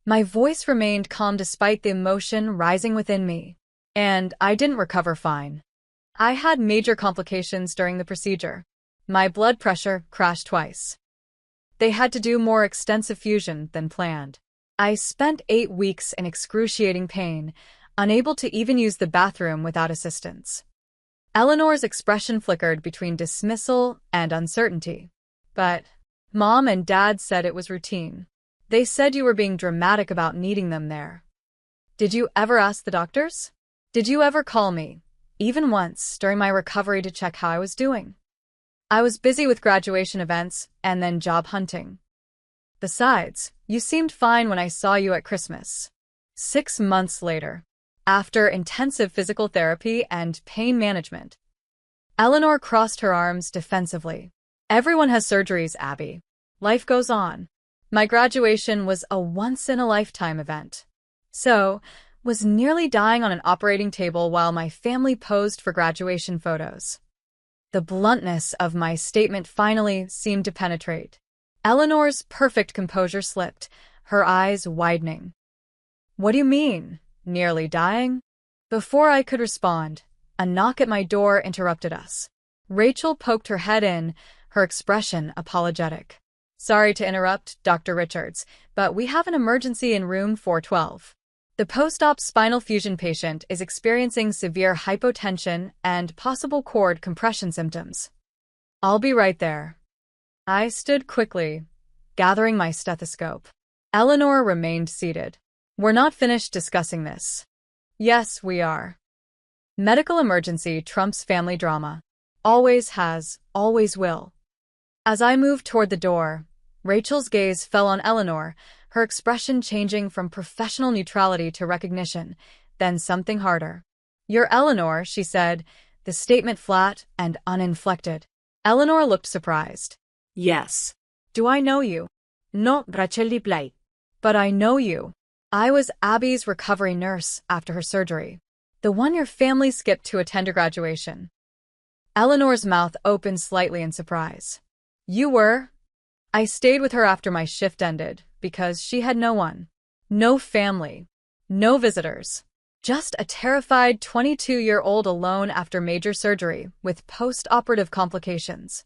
My voice remained calm despite the emotion rising within me. And I didn't recover fine. I had major complications during the procedure. My blood pressure crashed twice. They had to do more extensive fusion than planned. I spent 8 weeks in excruciating pain, unable to even use the bathroom without assistance. Eleanor's expression flickered between dismissal and uncertainty. But Mom and Dad said it was routine. They said you were being dramatic about needing them there. Did you ever ask the doctors? Did you ever call me, even once, during my recovery to check how I was doing? I was busy with graduation events and then job hunting. Besides, you seemed fine when I saw you at Christmas. 6 months later, after intensive physical therapy and pain management, Eleanor crossed her arms defensively. Everyone has surgeries, Abby. Life goes on. My graduation was a once-in-a-lifetime event. So, was nearly dying on an operating table while my family posed for graduation photos. The bluntness of my statement finally seemed to penetrate. Eleanor's perfect composure slipped, her eyes widening. What do you mean, nearly dying? Before I could respond, a knock at my door interrupted us. Rachel poked her head in, her expression apologetic. Sorry to interrupt, Dr. Richards, but we have an emergency in room 412. The post-op spinal fusion patient is experiencing severe hypotension and possible cord compression symptoms. I'll be right there. I stood quickly, gathering my stethoscope. Eleanor remained seated. We're not finished discussing this. Yes, we are. Medical emergency trumps family drama. Always has, always will. As I moved toward the door, Rachel's gaze fell on Eleanor, her expression changing from professional neutrality to recognition, then something harder. You're Eleanor, she said, the statement flat and uninflected. Eleanor looked surprised. Yes. Do I know you? No, Rachel Blay. But I know you. I was Abby's recovery nurse after her surgery. The one your family skipped to attend her graduation. Eleanor's mouth opened slightly in surprise. You were? I stayed with her after my shift ended, because she had no one. No family. No visitors. Just a terrified 22-year-old alone after major surgery, with post-operative complications.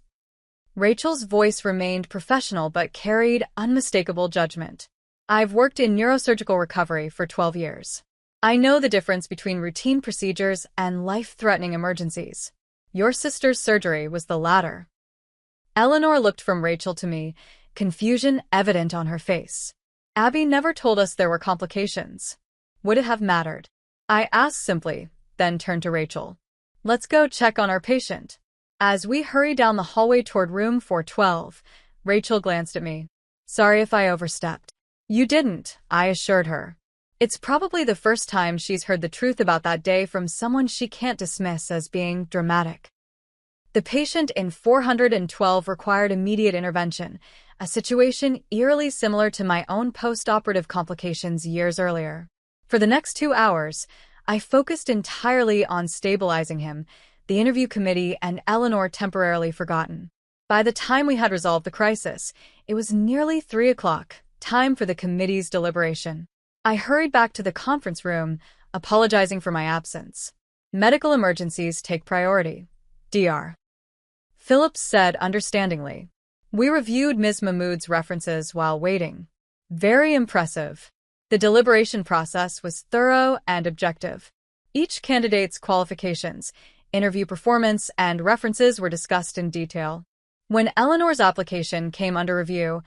Rachel's voice remained professional but carried unmistakable judgment. I've worked in neurosurgical recovery for 12 years. I know the difference between routine procedures and life-threatening emergencies. Your sister's surgery was the latter. Eleanor looked from Rachel to me, confusion evident on her face. Abby never told us there were complications. Would it have mattered? I asked simply, then turned to Rachel. Let's go check on our patient. As we hurried down the hallway toward room 412, Rachel glanced at me. Sorry if I overstepped. You didn't, I assured her. It's probably the first time she's heard the truth about that day from someone she can't dismiss as being dramatic. The patient in 412 required immediate intervention, a situation eerily similar to my own post-operative complications years earlier. For the next 2 hours, I focused entirely on stabilizing him, the interview committee and Eleanor temporarily forgotten. By the time we had resolved the crisis, it was nearly 3 o'clock, time for the committee's deliberation. I hurried back to the conference room, apologizing for my absence. Medical emergencies take priority. Dr. Phillips said understandingly. We reviewed Ms. Mahmood's references while waiting. Very impressive. The deliberation process was thorough and objective. Each candidate's qualifications, interview performance, and references were discussed in detail. When Eleanor's application came under review,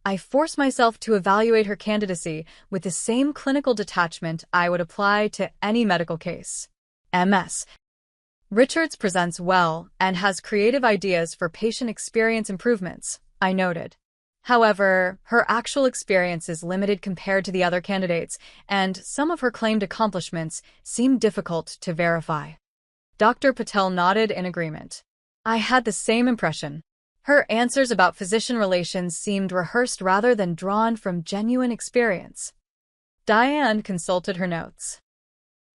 I forced myself to evaluate her candidacy with the same clinical detachment I would apply to any medical case. Ms. Richards presents well and has creative ideas for patient experience improvements, I noted. However, her actual experience is limited compared to the other candidates, and some of her claimed accomplishments seem difficult to verify. Dr. Patel nodded in agreement. I had the same impression. Her answers about physician relations seemed rehearsed rather than drawn from genuine experience. Diane consulted her notes.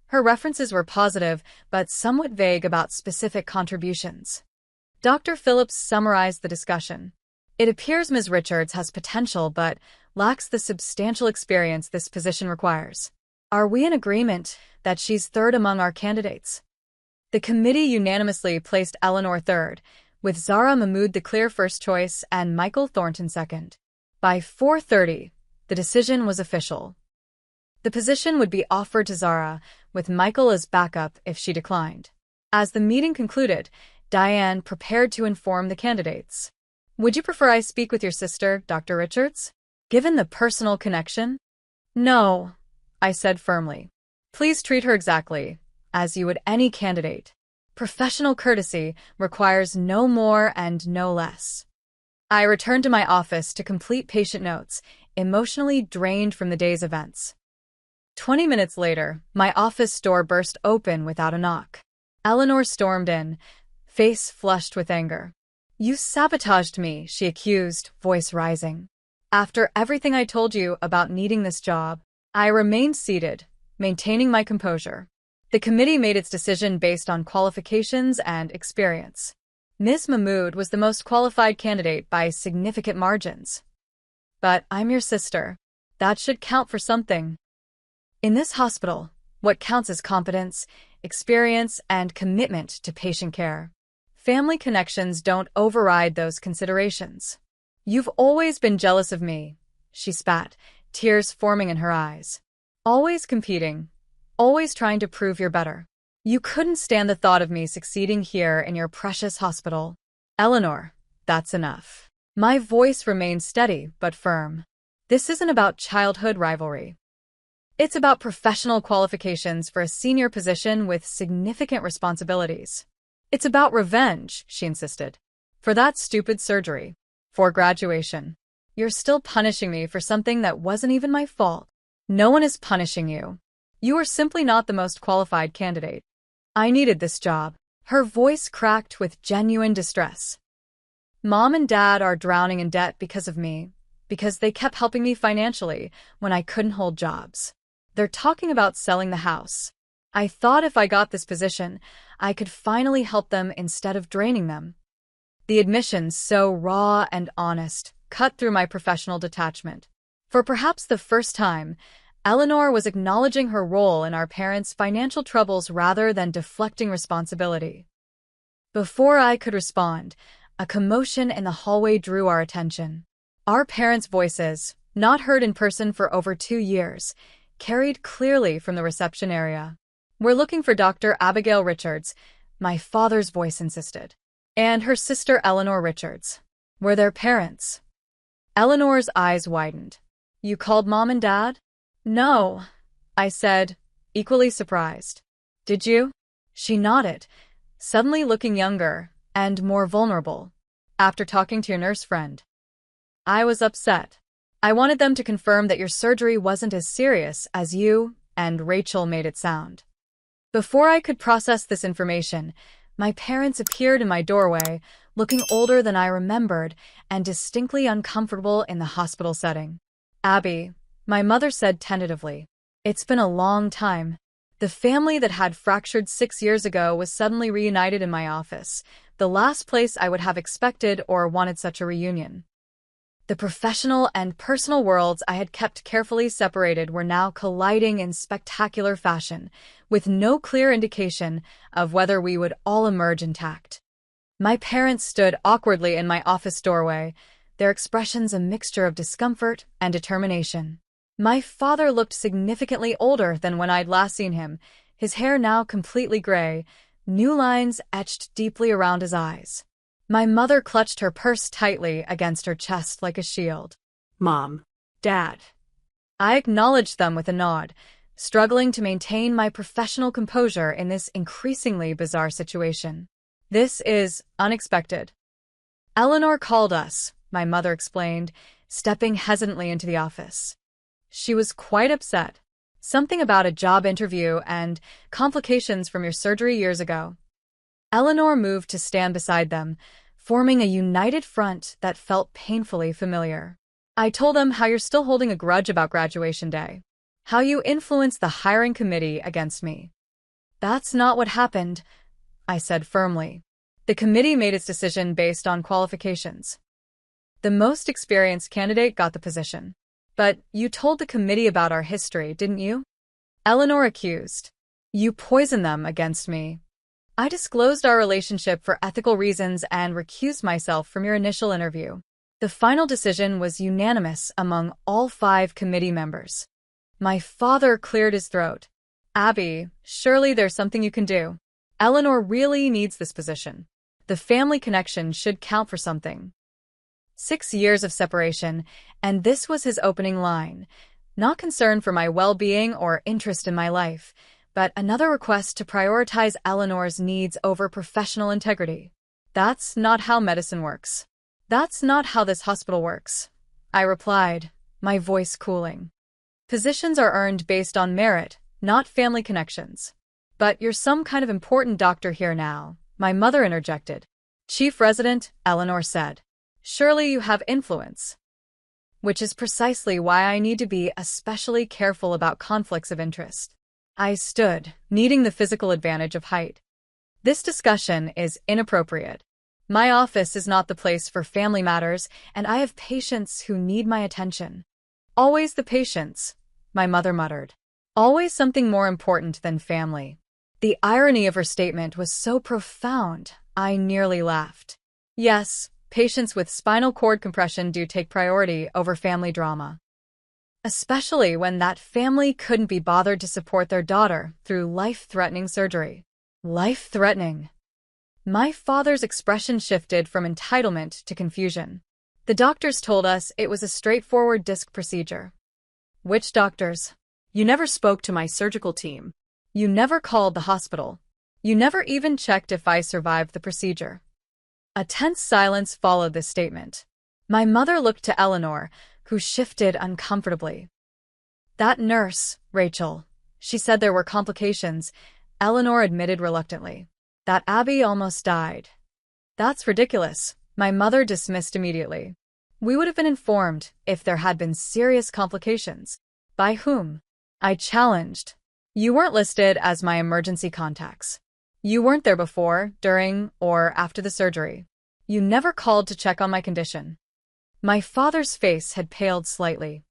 Her references were positive, but somewhat vague about specific contributions. Dr. Phillips summarized the discussion. It appears Ms. Richards has potential but lacks the substantial experience this position requires. Are we in agreement that she's third among our candidates? The committee unanimously placed Eleanor third, with Zara Mahmood the clear first choice and Michael Thornton second. By 4:30, the decision was official. The position would be offered to Zara, with Michael as backup if she declined. As the meeting concluded, Diane prepared to inform the candidates. Would you prefer I speak with your sister, Dr. Richards? Given the personal connection? No, I said firmly. Please treat her exactly as you would any candidate. Professional courtesy requires no more and no less. I returned to my office to complete patient notes, emotionally drained from the day's events. 20 minutes later, my office door burst open without a knock. Eleanor stormed in, face flushed with anger. You sabotaged me, she accused, voice rising. After everything I told you about needing this job, I remained seated, maintaining my composure. The committee made its decision based on qualifications and experience. Ms. Mahmood was the most qualified candidate by significant margins. But I'm your sister. That should count for something. In this hospital, what counts is competence, experience, and commitment to patient care. Family connections don't override those considerations. You've always been jealous of me, she spat, tears forming in her eyes. Always competing, always trying to prove you're better. You couldn't stand the thought of me succeeding here in your precious hospital. Eleanor, that's enough. My voice remained steady but firm. This isn't about childhood rivalry. It's about professional qualifications for a senior position with significant responsibilities. It's about revenge, she insisted. For that stupid surgery. For graduation. You're still punishing me for something that wasn't even my fault. No one is punishing you. You are simply not the most qualified candidate. I needed this job. Her voice cracked with genuine distress. Mom and Dad are drowning in debt because of me, because they kept helping me financially when I couldn't hold jobs. They're talking about selling the house. I thought if I got this position, I could finally help them instead of draining them. The admissions, so raw and honest, cut through my professional detachment. For perhaps the first time, Eleanor was acknowledging her role in our parents' financial troubles rather than deflecting responsibility. Before I could respond, a commotion in the hallway drew our attention. Our parents' voices, not heard in person for over 2 years, carried clearly from the reception area. We're looking for Dr. Abigail Richards, my father's voice insisted. And her sister Eleanor Richards. Were their parents? Eleanor's eyes widened. You called Mom and Dad? No, I said, equally surprised. Did you? She nodded, suddenly looking younger and more vulnerable. After talking to your nurse friend. I was upset. I wanted them to confirm that your surgery wasn't as serious as you and Rachel made it sound. Before I could process this information, my parents appeared in my doorway, looking older than I remembered and distinctly uncomfortable in the hospital setting. Abby, my mother said tentatively, it's been a long time. The family that had fractured 6 years ago was suddenly reunited in my office, the last place I would have expected or wanted such a reunion. The professional and personal worlds I had kept carefully separated were now colliding in spectacular fashion, with no clear indication of whether we would all emerge intact. My parents stood awkwardly in my office doorway, their expressions a mixture of discomfort and determination. My father looked significantly older than when I'd last seen him, his hair now completely gray, new lines etched deeply around his eyes. My mother clutched her purse tightly against her chest like a shield. Mom. Dad. I acknowledged them with a nod, struggling to maintain my professional composure in this increasingly bizarre situation. This is unexpected. Eleanor called us, my mother explained, stepping hesitantly into the office. She was quite upset. Something about a job interview and complications from your surgery years ago. Eleanor moved to stand beside them, forming a united front that felt painfully familiar. I told them how you're still holding a grudge about graduation day. How you influenced the hiring committee against me. That's not what happened, I said firmly. The committee made its decision based on qualifications. The most experienced candidate got the position. But you told the committee about our history, didn't you? Eleanor accused. You poisoned them against me. I disclosed our relationship for ethical reasons and recused myself from your initial interview. The final decision was unanimous among all 5 committee members. My father cleared his throat. Abby, surely there's something you can do. Eleanor really needs this position. The family connection should count for something. 6 years of separation, and this was his opening line. Not concern for my well-being or interest in my life, but another request to prioritize Eleanor's needs over professional integrity. That's not how medicine works. That's not how this hospital works, I replied, my voice cooling. Positions are earned based on merit, not family connections. But you're some kind of important doctor here now, my mother interjected. Chief resident, Eleanor said. Surely you have influence. Which is precisely why I need to be especially careful about conflicts of interest. I stood, needing the physical advantage of height. This discussion is inappropriate. My office is not the place for family matters, and I have patients who need my attention. Always the patients, my mother muttered. Always something more important than family. The irony of her statement was so profound, I nearly laughed. Yes, patients with spinal cord compression do take priority over family drama. Especially when that family couldn't be bothered to support their daughter through life-threatening surgery. Life-threatening. My father's expression shifted from entitlement to confusion. The doctors told us it was a straightforward disc procedure. Which doctors? You never spoke to my surgical team. You never called the hospital. You never even checked if I survived the procedure. A tense silence followed this statement. My mother looked to Eleanor, who shifted uncomfortably. That nurse, Rachel. She said there were complications, Eleanor admitted reluctantly. That Abby almost died. That's ridiculous, my mother dismissed immediately. We would have been informed if there had been serious complications. By whom? I challenged. You weren't listed as my emergency contacts. You weren't there before, during, or after the surgery. You never called to check on my condition. My father's face had paled slightly.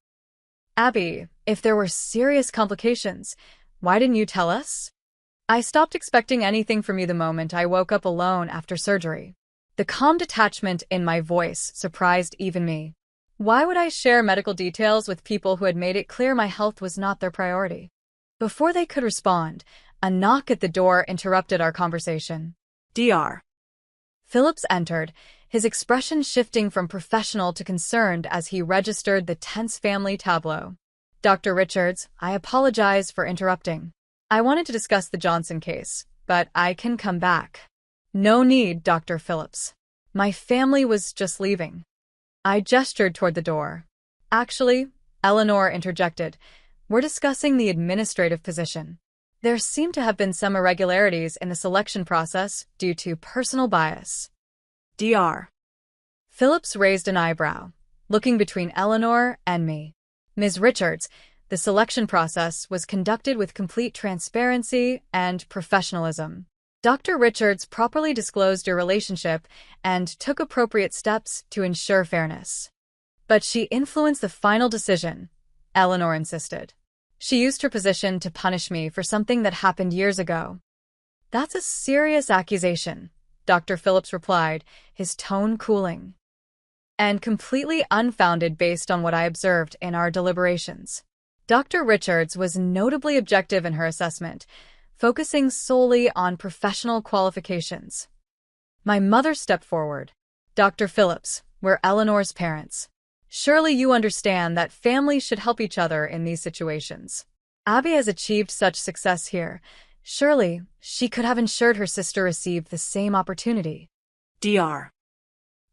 Abby, if there were serious complications, why didn't you tell us? I stopped expecting anything from you the moment I woke up alone after surgery. The calm detachment in my voice surprised even me. Why would I share medical details with people who had made it clear my health was not their priority? Before they could respond, a knock at the door interrupted our conversation. Dr. Phillips entered, his expression shifting from professional to concerned as he registered the tense family tableau. Dr. Richards, I apologize for interrupting. I wanted to discuss the Johnson case, but I can come back. No need, Dr. Phillips. My family was just leaving. I gestured toward the door. Actually, Eleanor interjected, we're discussing the administrative position. There seem to have been some irregularities in the selection process due to personal bias. Dr. Phillips raised an eyebrow, looking between Eleanor and me. Ms. Richards, the selection process was conducted with complete transparency and professionalism. Dr. Richards properly disclosed your relationship and took appropriate steps to ensure fairness. But she influenced the final decision, Eleanor insisted. She used her position to punish me for something that happened years ago. That's a serious accusation, Dr. Phillips replied, his tone cooling. And completely unfounded based on what I observed in our deliberations. Dr. Richards was notably objective in her assessment, focusing solely on professional qualifications. My mother stepped forward. Dr. Phillips, we're Eleanor's parents. Surely you understand that families should help each other in these situations. Abby has achieved such success here. Surely she could have ensured her sister received the same opportunity. Dr.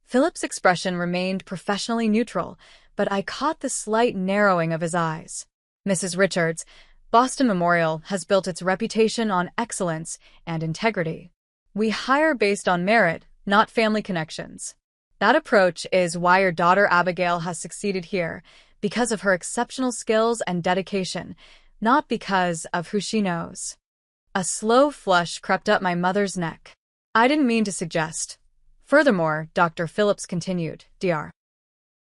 Philip's expression remained professionally neutral, but I caught the slight narrowing of his eyes. Mrs. Richards, Boston Memorial has built its reputation on excellence and integrity. We hire based on merit, not family connections. That approach is why your daughter Abigail has succeeded here, because of her exceptional skills and dedication, not because of who she knows. A slow flush crept up my mother's neck. I didn't mean to suggest. Furthermore, Dr. Phillips continued, Dr.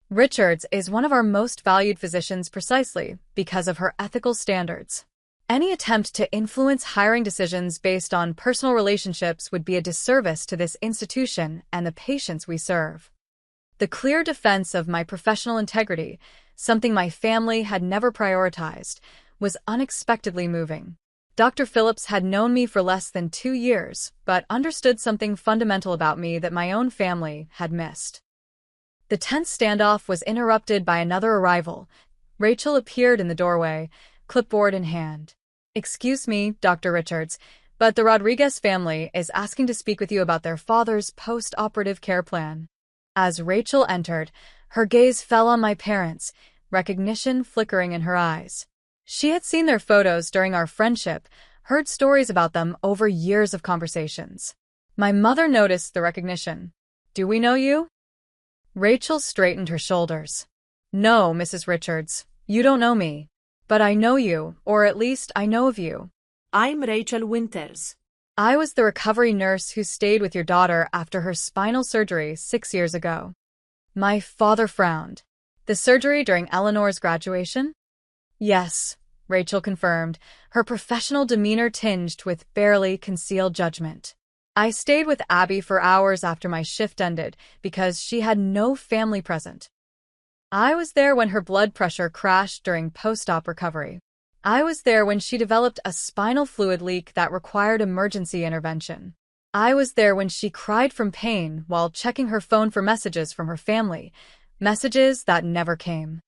Richards is one of our most valued physicians precisely because of her ethical standards. Any attempt to influence hiring decisions based on personal relationships would be a disservice to this institution and the patients we serve. The clear defense of my professional integrity, something my family had never prioritized, was unexpectedly moving. Dr. Phillips had known me for less than 2 years, but understood something fundamental about me that my own family had missed. The tense standoff was interrupted by another arrival. Rachel appeared in the doorway, clipboard in hand. Excuse me, Dr. Richards, but the Rodriguez family is asking to speak with you about their father's post-operative care plan. As Rachel entered, her gaze fell on my parents, recognition flickering in her eyes. She had seen their photos during our friendship, heard stories about them over years of conversations. My mother noticed the recognition. Do we know you? Rachel straightened her shoulders. No, Mrs. Richards, you don't know me. But I know you, or at least I know of you. I'm Rachel Winters. I was the recovery nurse who stayed with your daughter after her spinal surgery 6 years ago. My father frowned. The surgery during Eleanor's graduation? Yes, Rachel confirmed, her professional demeanor tinged with barely concealed judgment. I stayed with Abby for hours after my shift ended because she had no family present. I was there when her blood pressure crashed during post-op recovery. I was there when she developed a spinal fluid leak that required emergency intervention. I was there when she cried from pain while checking her phone for messages from her family, messages that never came.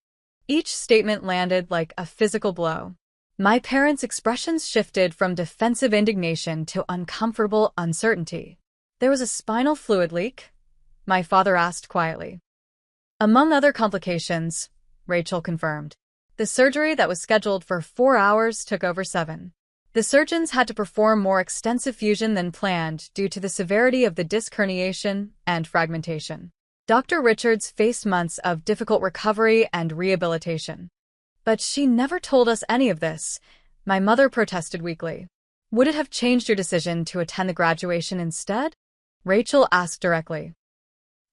Each statement landed like a physical blow. My parents' expressions shifted from defensive indignation to uncomfortable uncertainty. There was a spinal fluid leak? My father asked quietly. Among other complications, Rachel confirmed. The surgery that was scheduled for 4 hours took over 7. The surgeons had to perform more extensive fusion than planned due to the severity of the disc herniation and fragmentation. Dr. Richards faced months of difficult recovery and rehabilitation. But she never told us any of this, my mother protested weakly. Would it have changed your decision to attend the graduation instead? Rachel asked directly.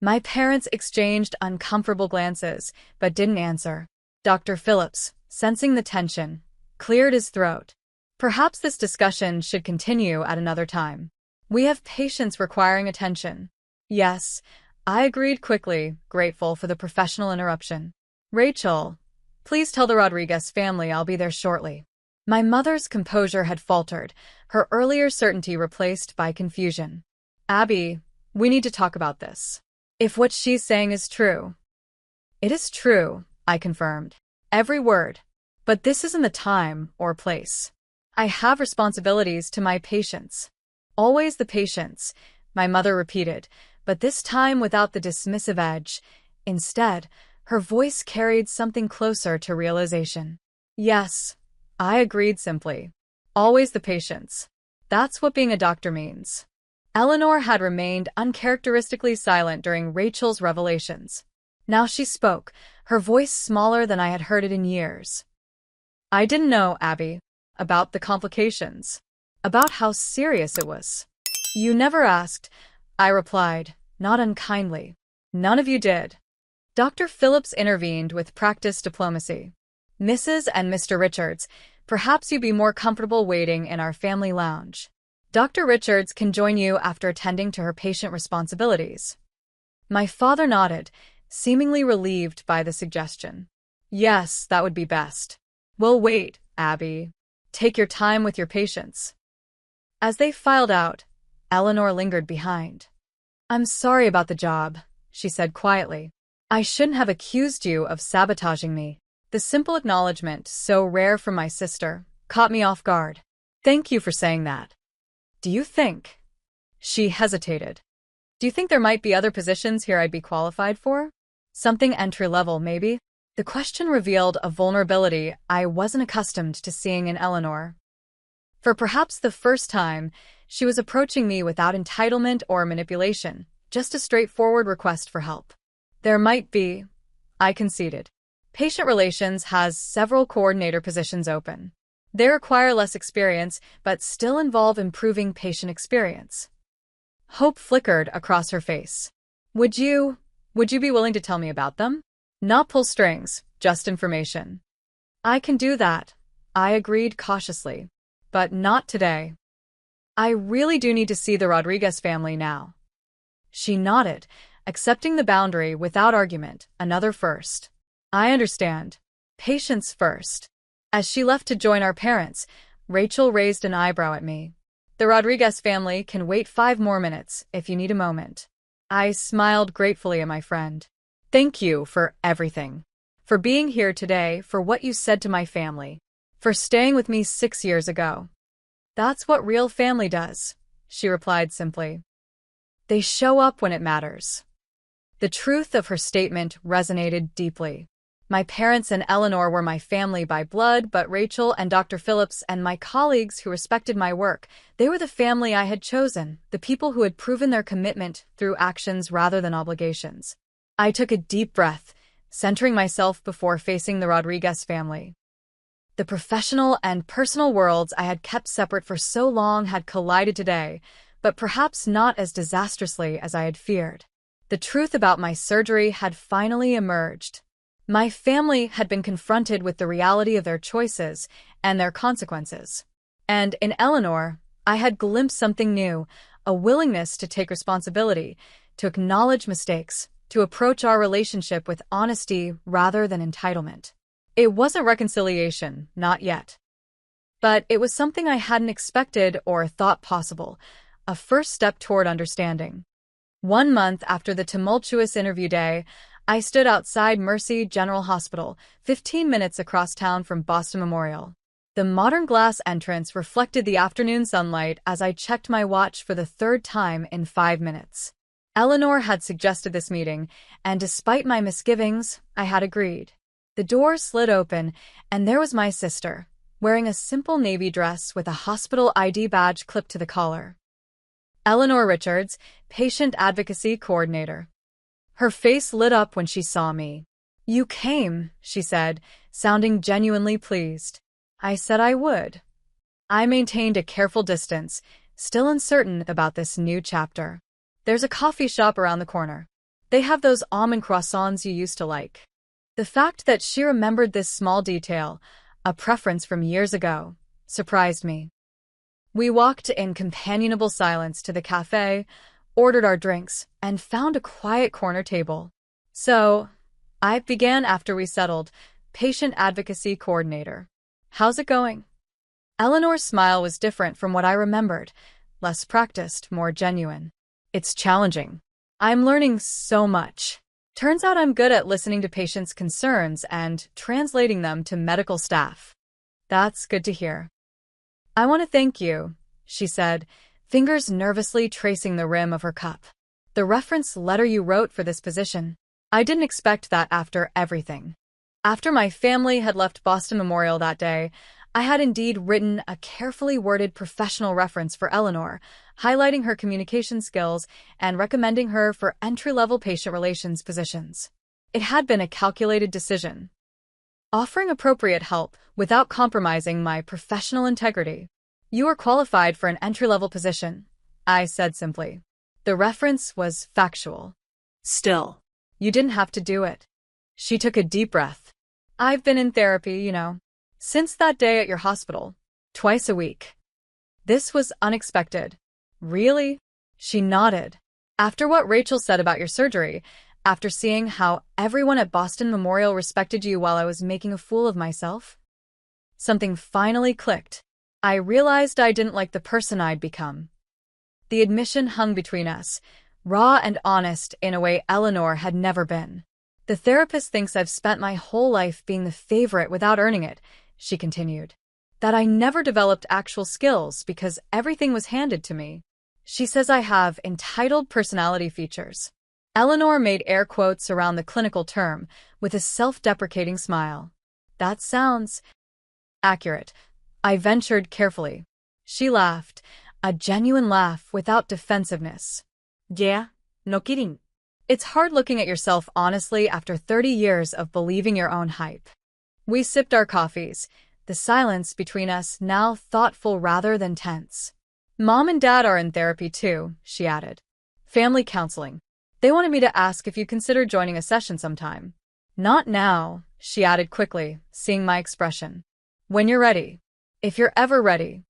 My parents exchanged uncomfortable glances, but didn't answer. Dr. Phillips, sensing the tension, cleared his throat. Perhaps this discussion should continue at another time. We have patients requiring attention. Yes, I agreed quickly, grateful for the professional interruption. Rachel, please tell the Rodriguez family I'll be there shortly. My mother's composure had faltered, her earlier certainty replaced by confusion. Abby, we need to talk about this. If what she's saying is true. It is true, I confirmed. Every word. But this isn't the time or place. I have responsibilities to my patients. Always the patients, my mother repeated, but this time without the dismissive edge. Instead, Her voice carried something closer to realization. Yes, I agreed simply. Always the patience. That's what being a doctor means. Eleanor had remained uncharacteristically silent during Rachel's revelations. Now she spoke, her voice smaller than I had heard it in years. I didn't know, Abby, about the complications, about how serious it was. You never asked, I replied, not unkindly. None of you did. Dr. Phillips intervened with practiced diplomacy. Mrs. and Mr. Richards, perhaps you'd be more comfortable waiting in our family lounge. Dr. Richards can join you after attending to her patient responsibilities. My father nodded, seemingly relieved by the suggestion. Yes, that would be best. We'll wait, Abby. Take your time with your patients. As they filed out, Eleanor lingered behind. I'm sorry about the job, she said quietly. I shouldn't have accused you of sabotaging me. The simple acknowledgement, so rare from my sister, caught me off guard. Thank you for saying that. Do you think? She hesitated. Do you think there might be other positions here I'd be qualified for? Something entry-level, maybe? The question revealed a vulnerability I wasn't accustomed to seeing in Eleanor. For perhaps the first time, she was approaching me without entitlement or manipulation, just a straightforward request for help. There might be, I conceded. Patient relations has several coordinator positions open. They require less experience, but still involve improving patient experience. Hope flickered across her face. Would you be willing to tell me about them? Not pull strings, just information. I can do that, I agreed cautiously. But not today. I really do need to see the Rodriguez family now. She nodded, accepting the boundary without argument, another first. I understand. Patience first. As she left to join our parents, Rachel raised an eyebrow at me. The Rodriguez family can wait 5 more minutes if you need a moment. I smiled gratefully at my friend. Thank you for everything. For being here today, for what you said to my family. For staying with me 6 years ago. That's what real family does, she replied simply. They show up when it matters. The truth of her statement resonated deeply. My parents and Eleanor were my family by blood, but Rachel and Dr. Phillips and my colleagues who respected my work, they were the family I had chosen, the people who had proven their commitment through actions rather than obligations. I took a deep breath, centering myself before facing the Rodriguez family. The professional and personal worlds I had kept separate for so long had collided today, but perhaps not as disastrously as I had feared. The truth about my surgery had finally emerged. My family had been confronted with the reality of their choices and their consequences. And in Eleanor, I had glimpsed something new, a willingness to take responsibility, to acknowledge mistakes, to approach our relationship with honesty rather than entitlement. It wasn't reconciliation, not yet. But it was something I hadn't expected or thought possible, a first step toward understanding. 1 month after the tumultuous interview day, I stood outside Mercy General Hospital, 15 minutes across town from Boston Memorial. The modern glass entrance reflected the afternoon sunlight as I checked my watch for the 3rd time in 5 minutes. Eleanor had suggested this meeting, and despite my misgivings, I had agreed. The door slid open, and there was my sister, wearing a simple navy dress with a hospital ID badge clipped to the collar. Eleanor Richards, Patient Advocacy Coordinator. Her face lit up when she saw me. You came, she said, sounding genuinely pleased. I said I would. I maintained a careful distance, still uncertain about this new chapter. There's a coffee shop around the corner. They have those almond croissants you used to like. The fact that she remembered this small detail, a preference from years ago, surprised me. We walked in companionable silence to the cafe, ordered our drinks, and found a quiet corner table. So, I began after we settled, Patient Advocacy Coordinator. How's it going? Eleanor's smile was different from what I remembered, less practiced, more genuine. It's challenging. I'm learning so much. Turns out I'm good at listening to patients' concerns and translating them to medical staff. That's good to hear. I want to thank you, she said, fingers nervously tracing the rim of her cup. The reference letter you wrote for this position. I didn't expect that after everything. After my family had left Boston Memorial that day, I had indeed written a carefully worded professional reference for Eleanor, highlighting her communication skills and recommending her for entry-level patient relations positions. It had been a calculated decision, offering appropriate help without compromising my professional integrity. "You are qualified for an entry-level position," I said simply. The reference was factual. Still. "You didn't have to do it." She took a deep breath. "I've been in therapy, since that day at your hospital, twice a week." This was unexpected. "Really?" She nodded. "After what Rachel said about your surgery, after seeing how everyone at Boston Memorial respected you while I was making a fool of myself?" Something finally clicked. I realized I didn't like the person I'd become. The admission hung between us, raw and honest in a way Eleanor had never been. "The therapist thinks I've spent my whole life being the favorite without earning it," she continued. "That I never developed actual skills because everything was handed to me. She says I have entitled personality features." Eleanor made air quotes around the clinical term with a self-deprecating smile. "That sounds accurate," I ventured carefully. She laughed, a genuine laugh without defensiveness. "Yeah, no kidding." "It's hard looking at yourself honestly after 30 years of believing your own hype." We sipped our coffees, the silence between us now thoughtful rather than tense. "Mom and Dad are in therapy too," she added. "Family counseling. They wanted me to ask if you consider joining a session sometime." "Not now," she added quickly, seeing my expression. "When you're ready. If you're ever ready."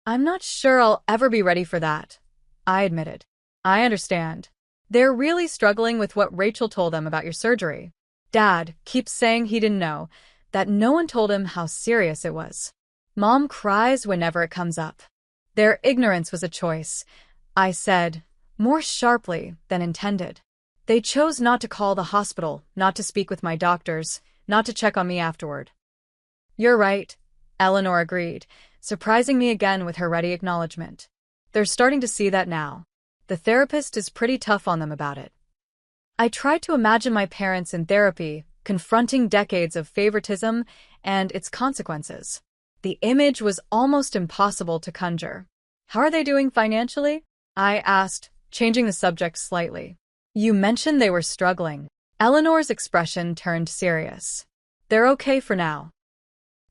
"I'm not sure I'll ever be ready for that," I admitted. "I understand. They're really struggling with what Rachel told them about your surgery. Dad keeps saying he didn't know, that no one told him how serious it was. Mom cries whenever it comes up. Their ignorance was a choice," I said, more sharply than intended. "They chose not to call the hospital, not to speak with my doctors, not to check on me afterward." "You're right," Eleanor agreed, surprising me again with her ready acknowledgement. "They're starting to see that now. The therapist is pretty tough on them about it." I tried to imagine my parents in therapy, confronting decades of favoritism and its consequences. The image was almost impossible to conjure. "How are they doing financially?" I asked, changing the subject slightly. "You mentioned they were struggling." Eleanor's expression turned serious. "They're okay for now.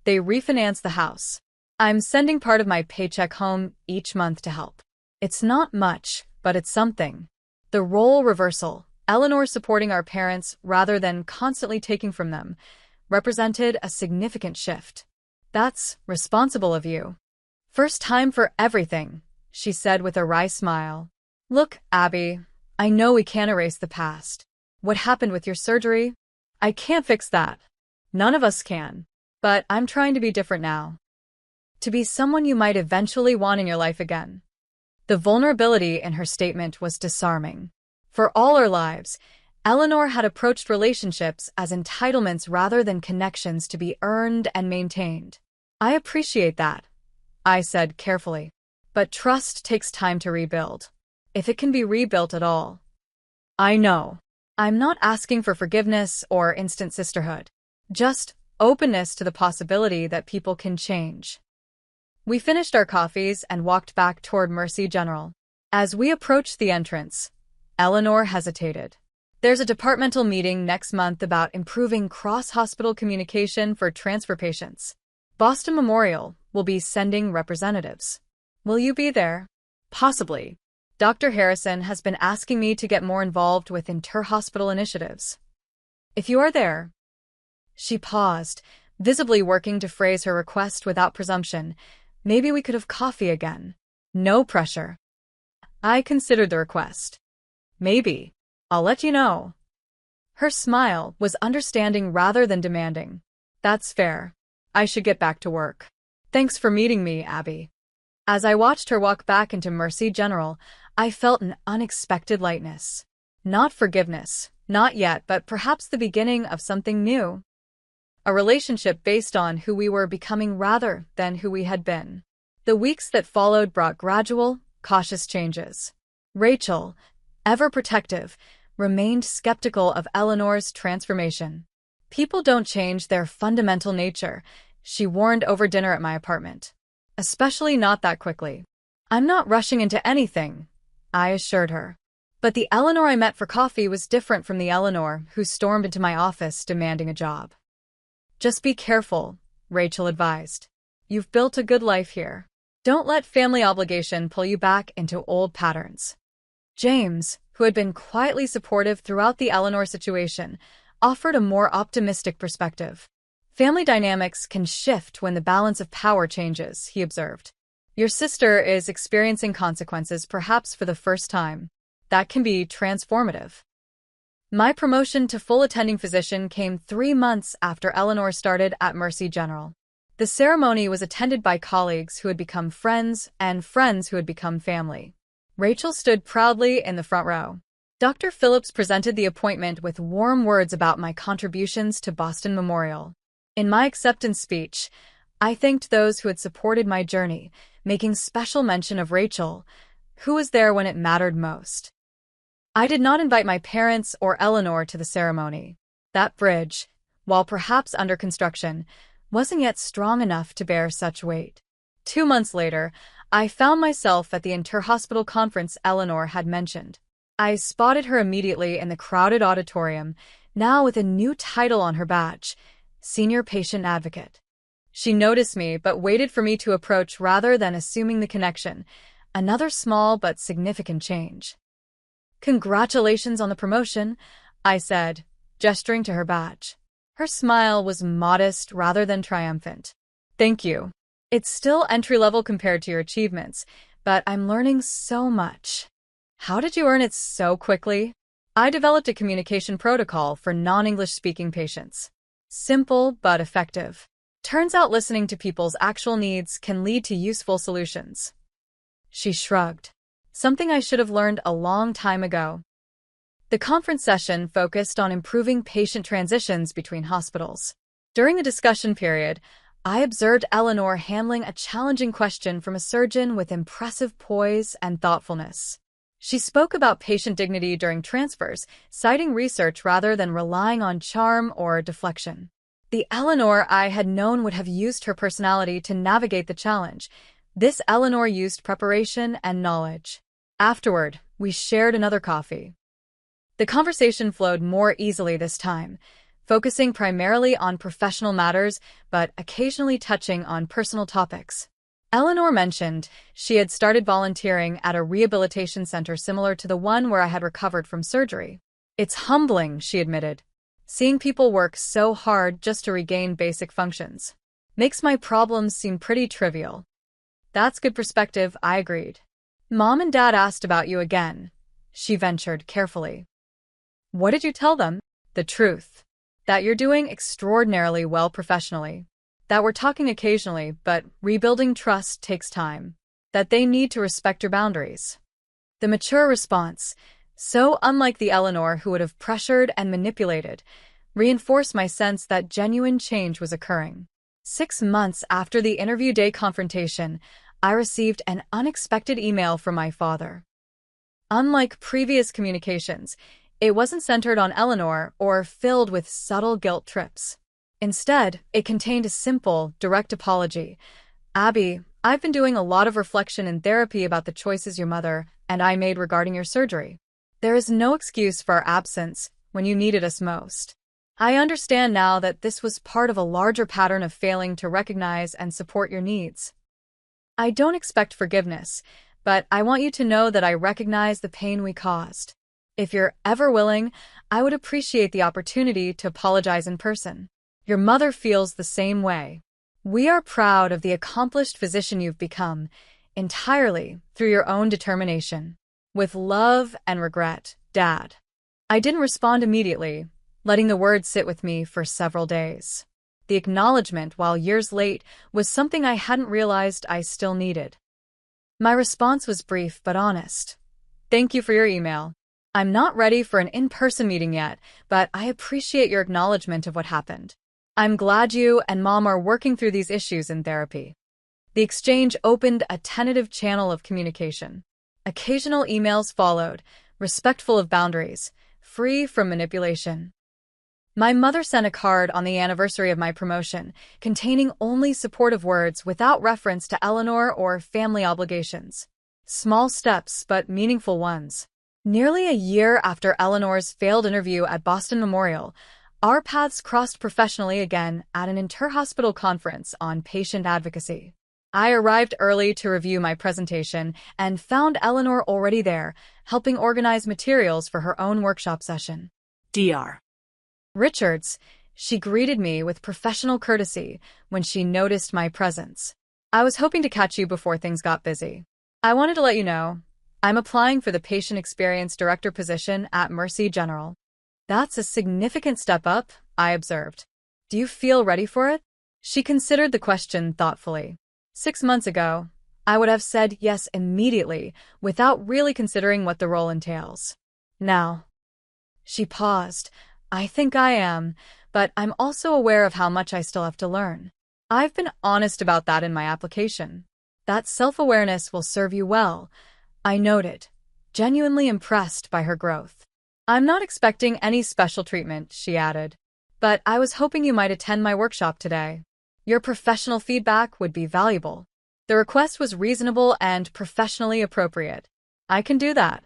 They refinanced the house. I'm sending part of my paycheck home each month to help. It's not much, but it's something." The role reversal, Eleanor supporting our parents rather than constantly taking from them, represented a significant shift. "That's responsible of you." "First time for everything," she said with a wry smile. "Look, Abby, I know we can't erase the past. What happened with your surgery? I can't fix that. None of us can. But I'm trying to be different now. To be someone you might eventually want in your life again." The vulnerability in her statement was disarming. For all our lives, Eleanor had approached relationships as entitlements rather than connections to be earned and maintained. "I appreciate that," I said carefully. "But trust takes time to rebuild. If it can be rebuilt at all." "I know. I'm not asking for forgiveness or instant sisterhood. Just openness to the possibility that people can change." We finished our coffees and walked back toward Mercy General. As we approached the entrance, Eleanor hesitated. "There's a departmental meeting next month about improving cross-hospital communication for transfer patients. Boston Memorial will be sending representatives. Will you be there?" "Possibly. Dr. Harrison has been asking me to get more involved with inter-hospital initiatives." "If you are there." She paused, visibly working to phrase her request without presumption. "Maybe we could have coffee again." "No pressure." I considered the request. "Maybe. I'll let you know." Her smile was understanding rather than demanding. "That's fair. I should get back to work. Thanks for meeting me, Abby." As I watched her walk back into Mercy General, I felt an unexpected lightness. Not forgiveness, not yet, but perhaps the beginning of something new. A relationship based on who we were becoming rather than who we had been. The weeks that followed brought gradual, cautious changes. Rachel, ever protective, remained skeptical of Eleanor's transformation. "People don't change their fundamental nature," she warned over dinner at my apartment. "Especially not that quickly." "I'm not rushing into anything," I assured her. But the Eleanor I met for coffee was different from the Eleanor who stormed into my office demanding a job. "Just be careful," Rachel advised. "You've built a good life here. Don't let family obligation pull you back into old patterns." James, who had been quietly supportive throughout the Eleanor situation, offered a more optimistic perspective. "Family dynamics can shift when the balance of power changes," he observed. "Your sister is experiencing consequences perhaps for the first time. That can be transformative." My promotion to full attending physician came 3 months after Eleanor started at Mercy General. The ceremony was attended by colleagues who had become friends and friends who had become family. Rachel stood proudly in the front row. Dr. Phillips presented the appointment with warm words about my contributions to Boston Memorial. In my acceptance speech, I thanked those who had supported my journey, making special mention of Rachel, who was there when it mattered most. I did not invite my parents or Eleanor to the ceremony. That bridge, while perhaps under construction, wasn't yet strong enough to bear such weight. 2 months later, I found myself at the inter-hospital conference Eleanor had mentioned. I spotted her immediately in the crowded auditorium, now with a new title on her badge, Senior Patient Advocate. She noticed me but waited for me to approach rather than assuming the connection, another small but significant change. "Congratulations on the promotion," I said, gesturing to her badge. Her smile was modest rather than triumphant. "Thank you. It's still entry-level compared to your achievements, but I'm learning so much." "How did you earn it so quickly?" "I developed a communication protocol for non-English speaking patients. Simple but effective. Turns out listening to people's actual needs can lead to useful solutions." She shrugged. "Something I should have learned a long time ago." The conference session focused on improving patient transitions between hospitals. During the discussion period, I observed Eleanor handling a challenging question from a surgeon with impressive poise and thoughtfulness. She spoke about patient dignity during transfers, citing research rather than relying on charm or deflection. The Eleanor I had known would have used her personality to navigate the challenge. This Eleanor used preparation and knowledge. Afterward, we shared another coffee. The conversation flowed more easily this time, focusing primarily on professional matters but occasionally touching on personal topics. Eleanor mentioned she had started volunteering at a rehabilitation center similar to the one where I had recovered from surgery. "It's humbling," she admitted. "Seeing people work so hard just to regain basic functions. Makes my problems seem pretty trivial." "That's good perspective," I agreed. "Mom and Dad asked about you again," she ventured carefully. "What did you tell them?" "The truth. That you're doing extraordinarily well professionally. That we're talking occasionally, but rebuilding trust takes time. That they need to respect your boundaries." The mature response, so unlike the Eleanor who would have pressured and manipulated, reinforced my sense that genuine change was occurring. 6 months after the interview day confrontation, I received an unexpected email from my father. Unlike previous communications, it wasn't centered on Eleanor or filled with subtle guilt trips. Instead, it contained a simple, direct apology. "Abby, I've been doing a lot of reflection and therapy about the choices your mother and I made regarding your surgery. There is no excuse for our absence when you needed us most. I understand now that this was part of a larger pattern of failing to recognize and support your needs. I don't expect forgiveness, but I want you to know that I recognize the pain we caused. If you're ever willing, I would appreciate the opportunity to apologize in person. Your mother feels the same way. We are proud of the accomplished physician you've become, entirely through your own determination. With love and regret, Dad." I didn't respond immediately, letting the words sit with me for several days. The acknowledgement, while years late, was something I hadn't realized I still needed. My response was brief but honest. "Thank you for your email. I'm not ready for an in-person meeting yet, but I appreciate your acknowledgement of what happened. I'm glad you and Mom are working through these issues in therapy." The exchange opened a tentative channel of communication. Occasional emails followed, respectful of boundaries, free from manipulation. My mother sent a card on the anniversary of my promotion, containing only supportive words without reference to Eleanor or family obligations. Small steps, but meaningful ones. Nearly a year after Eleanor's failed interview at Boston Memorial, our paths crossed professionally again at an inter-hospital conference on patient advocacy. I arrived early to review my presentation and found Eleanor already there, helping organize materials for her own workshop session. Dr. Richards, she greeted me with professional courtesy when she noticed my presence. I was hoping to catch you before things got busy. I wanted to let you know, I'm applying for the Patient Experience Director position at Mercy General. That's a significant step up, I observed. Do you feel ready for it? She considered the question thoughtfully. 6 months ago, I would have said yes immediately, without really considering what the role entails. Now, she paused. I think I am, but I'm also aware of how much I still have to learn. I've been honest about that in my application. That self-awareness will serve you well, I noted, genuinely impressed by her growth. I'm not expecting any special treatment, she added, but I was hoping you might attend my workshop today. Your professional feedback would be valuable. The request was reasonable and professionally appropriate. I can do that.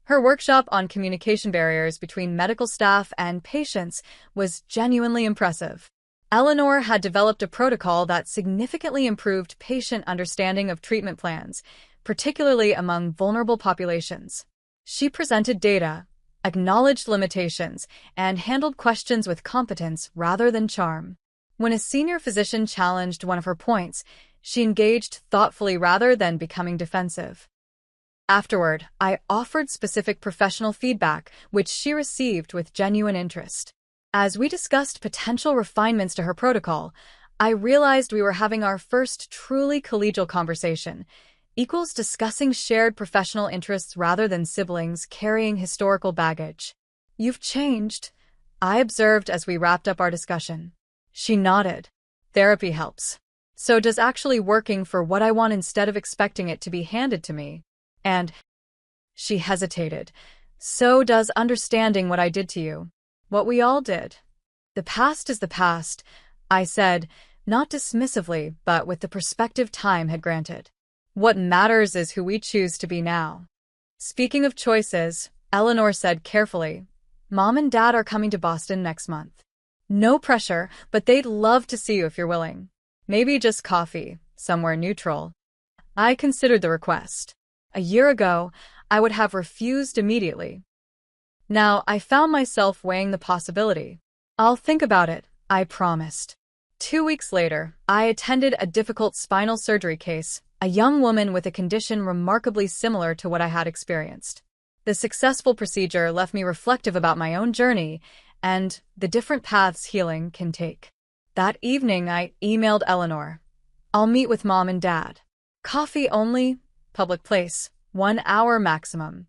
Her workshop on communication barriers between medical staff and patients was genuinely impressive. Eleanor had developed a protocol that significantly improved patient understanding of treatment plans, particularly among vulnerable populations. She presented data, acknowledged limitations, and handled questions with competence rather than charm. When a senior physician challenged one of her points, she engaged thoughtfully rather than becoming defensive. Afterward, I offered specific professional feedback, which she received with genuine interest. As we discussed potential refinements to her protocol, I realized we were having our first truly collegial conversation, equals discussing shared professional interests rather than siblings carrying historical baggage. You've changed, I observed as we wrapped up our discussion. She nodded. Therapy helps. So does actually working for what I want instead of expecting it to be handed to me. And she hesitated. So does understanding what I did to you. What we all did. The past is the past, I said, not dismissively, but with the perspective time had granted. What matters is who we choose to be now. Speaking of choices, Eleanor said carefully, Mom and Dad are coming to Boston next month. No pressure, but they'd love to see you if you're willing. Maybe just coffee, somewhere neutral. I considered the request. A year ago, I would have refused immediately. Now, I found myself weighing the possibility. I'll think about it, I promised. 2 weeks later, I attended a difficult spinal surgery case, a young woman with a condition remarkably similar to what I had experienced. The successful procedure left me reflective about my own journey and the different paths healing can take. That evening, I emailed Eleanor. I'll meet with Mom and Dad. Coffee only, public place, 1 hour maximum.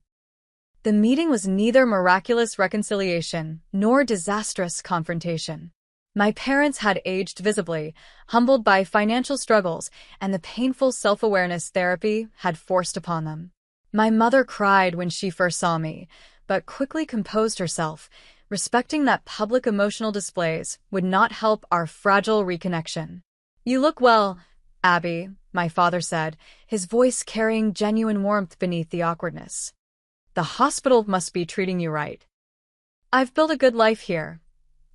The meeting was neither miraculous reconciliation nor disastrous confrontation. My parents had aged visibly, humbled by financial struggles and the painful self-awareness therapy had forced upon them. My mother cried when she first saw me, but quickly composed herself, respecting that public emotional displays would not help our fragile reconnection. You look well, Abby, my father said, his voice carrying genuine warmth beneath the awkwardness. The hospital must be treating you right. I've built a good life here,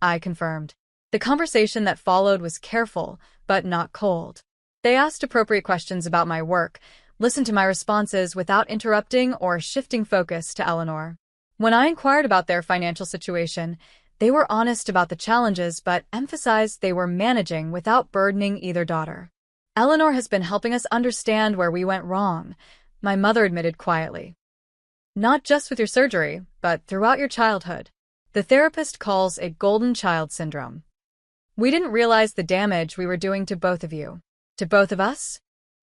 I confirmed. The conversation that followed was careful, but not cold. They asked appropriate questions about my work, listened to my responses without interrupting or shifting focus to Eleanor. When I inquired about their financial situation, they were honest about the challenges but emphasized they were managing without burdening either daughter. Eleanor has been helping us understand where we went wrong, my mother admitted quietly. Not just with your surgery, but throughout your childhood. The therapist calls it golden child syndrome. We didn't realize the damage we were doing to both of you. To both of us?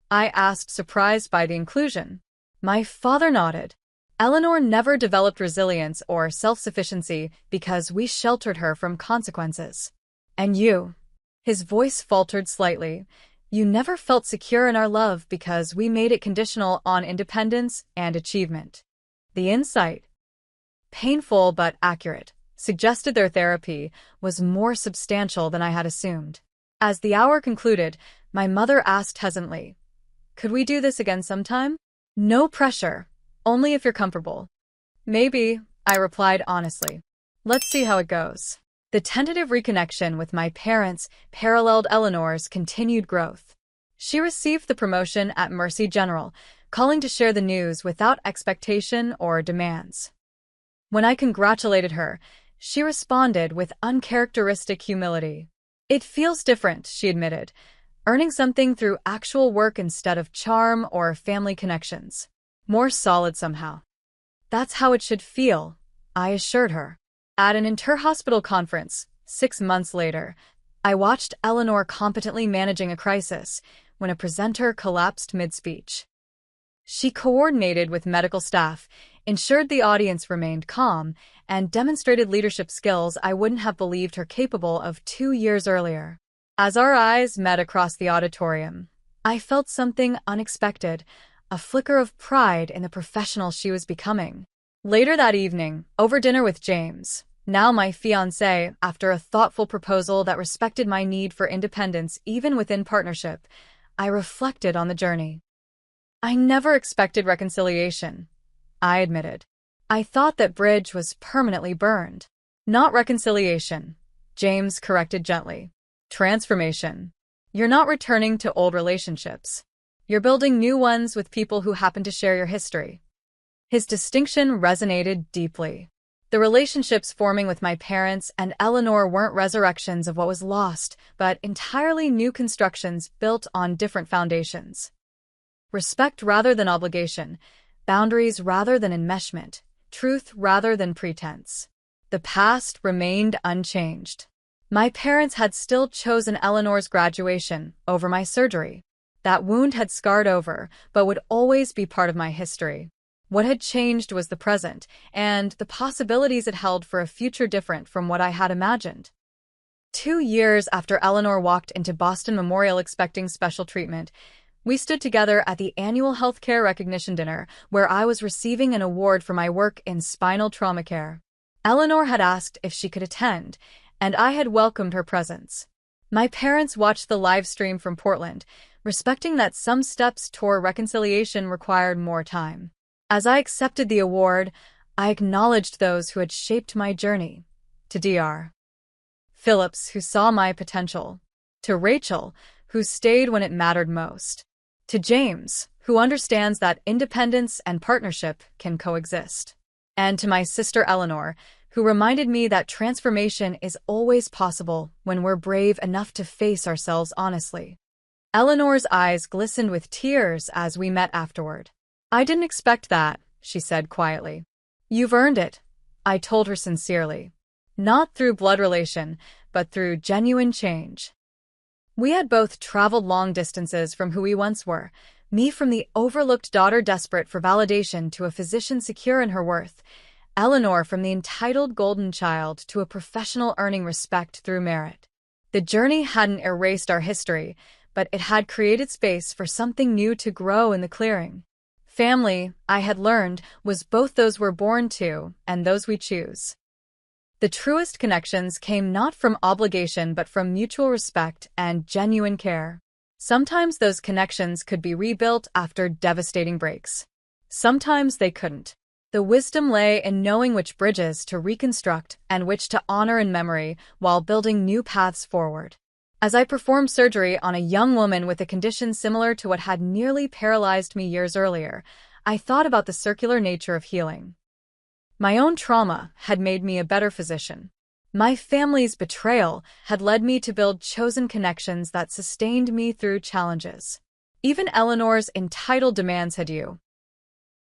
I asked, surprised by the inclusion. My father nodded. Eleanor never developed resilience or self-sufficiency because we sheltered her from consequences. And you? His voice faltered slightly. You never felt secure in our love because we made it conditional on independence and achievement. The insight. painful but accurate, suggested their therapy was more substantial than I had assumed. As the hour concluded, my mother asked hesitantly, "Could we do this again sometime?" "No pressure, only if you're comfortable." "Maybe," I replied honestly. "Let's see how it goes." The tentative reconnection with my parents paralleled Eleanor's continued growth. She received the promotion at Mercy General, calling to share the news without expectation or demands. When I congratulated her, she responded with uncharacteristic humility. "It feels different," she admitted, "earning something through actual work instead of charm or family connections. More solid somehow." "That's how it should feel," I assured her. At an inter-hospital conference, 6 months later, I watched Eleanor competently managing a crisis when a presenter collapsed mid-speech. She coordinated with medical staff, ensured the audience remained calm, and demonstrated leadership skills I wouldn't have believed her capable of 2 years earlier. As our eyes met across the auditorium, I felt something unexpected, a flicker of pride in the professional she was becoming. Later that evening, over dinner with James, now my fiancé, after a thoughtful proposal that respected my need for independence even within partnership, I reflected on the journey. "I never expected reconciliation," I admitted. "I thought that bridge was permanently burned." "Not reconciliation," James corrected gently. "Transformation. You're not returning to old relationships. You're building new ones with people who happen to share your history." His distinction resonated deeply. The relationships forming with my parents and Eleanor weren't resurrections of what was lost, but entirely new constructions built on different foundations. Respect rather than obligation, boundaries rather than enmeshment, truth rather than pretense. The past remained unchanged. My parents had still chosen Eleanor's graduation over my surgery. That wound had scarred over, but would always be part of my history. What had changed was the present, and the possibilities it held for a future different from what I had imagined. 2 years after Eleanor walked into Boston Memorial expecting special treatment, we stood together at the annual healthcare recognition dinner where I was receiving an award for my work in spinal trauma care. Eleanor had asked if she could attend, and I had welcomed her presence. My parents watched the live stream from Portland, respecting that some steps toward reconciliation required more time. As I accepted the award, I acknowledged those who had shaped my journey. To Dr. Phillips, who saw my potential. To Rachel, who stayed when it mattered most. To James, who understands that independence and partnership can coexist. And to my sister Eleanor, who reminded me that transformation is always possible when we're brave enough to face ourselves honestly. Eleanor's eyes glistened with tears as we met afterward. "I didn't expect that," she said quietly. "You've earned it," I told her sincerely. Not through blood relation, but through genuine change. We had both traveled long distances from who we once were, me from the overlooked daughter desperate for validation to a physician secure in her worth, Eleanor from the entitled golden child to a professional earning respect through merit. The journey hadn't erased our history, but it had created space for something new to grow in the clearing. Family, I had learned, was both those we're born to and those we choose. The truest connections came not from obligation but from mutual respect and genuine care. Sometimes those connections could be rebuilt after devastating breaks. Sometimes they couldn't. The wisdom lay in knowing which bridges to reconstruct and which to honor in memory while building new paths forward. As I performed surgery on a young woman with a condition similar to what had nearly paralyzed me years earlier, I thought about the circular nature of healing. My own trauma had made me a better physician. My family's betrayal had led me to build chosen connections that sustained me through challenges. Even Eleanor's entitled demands had you.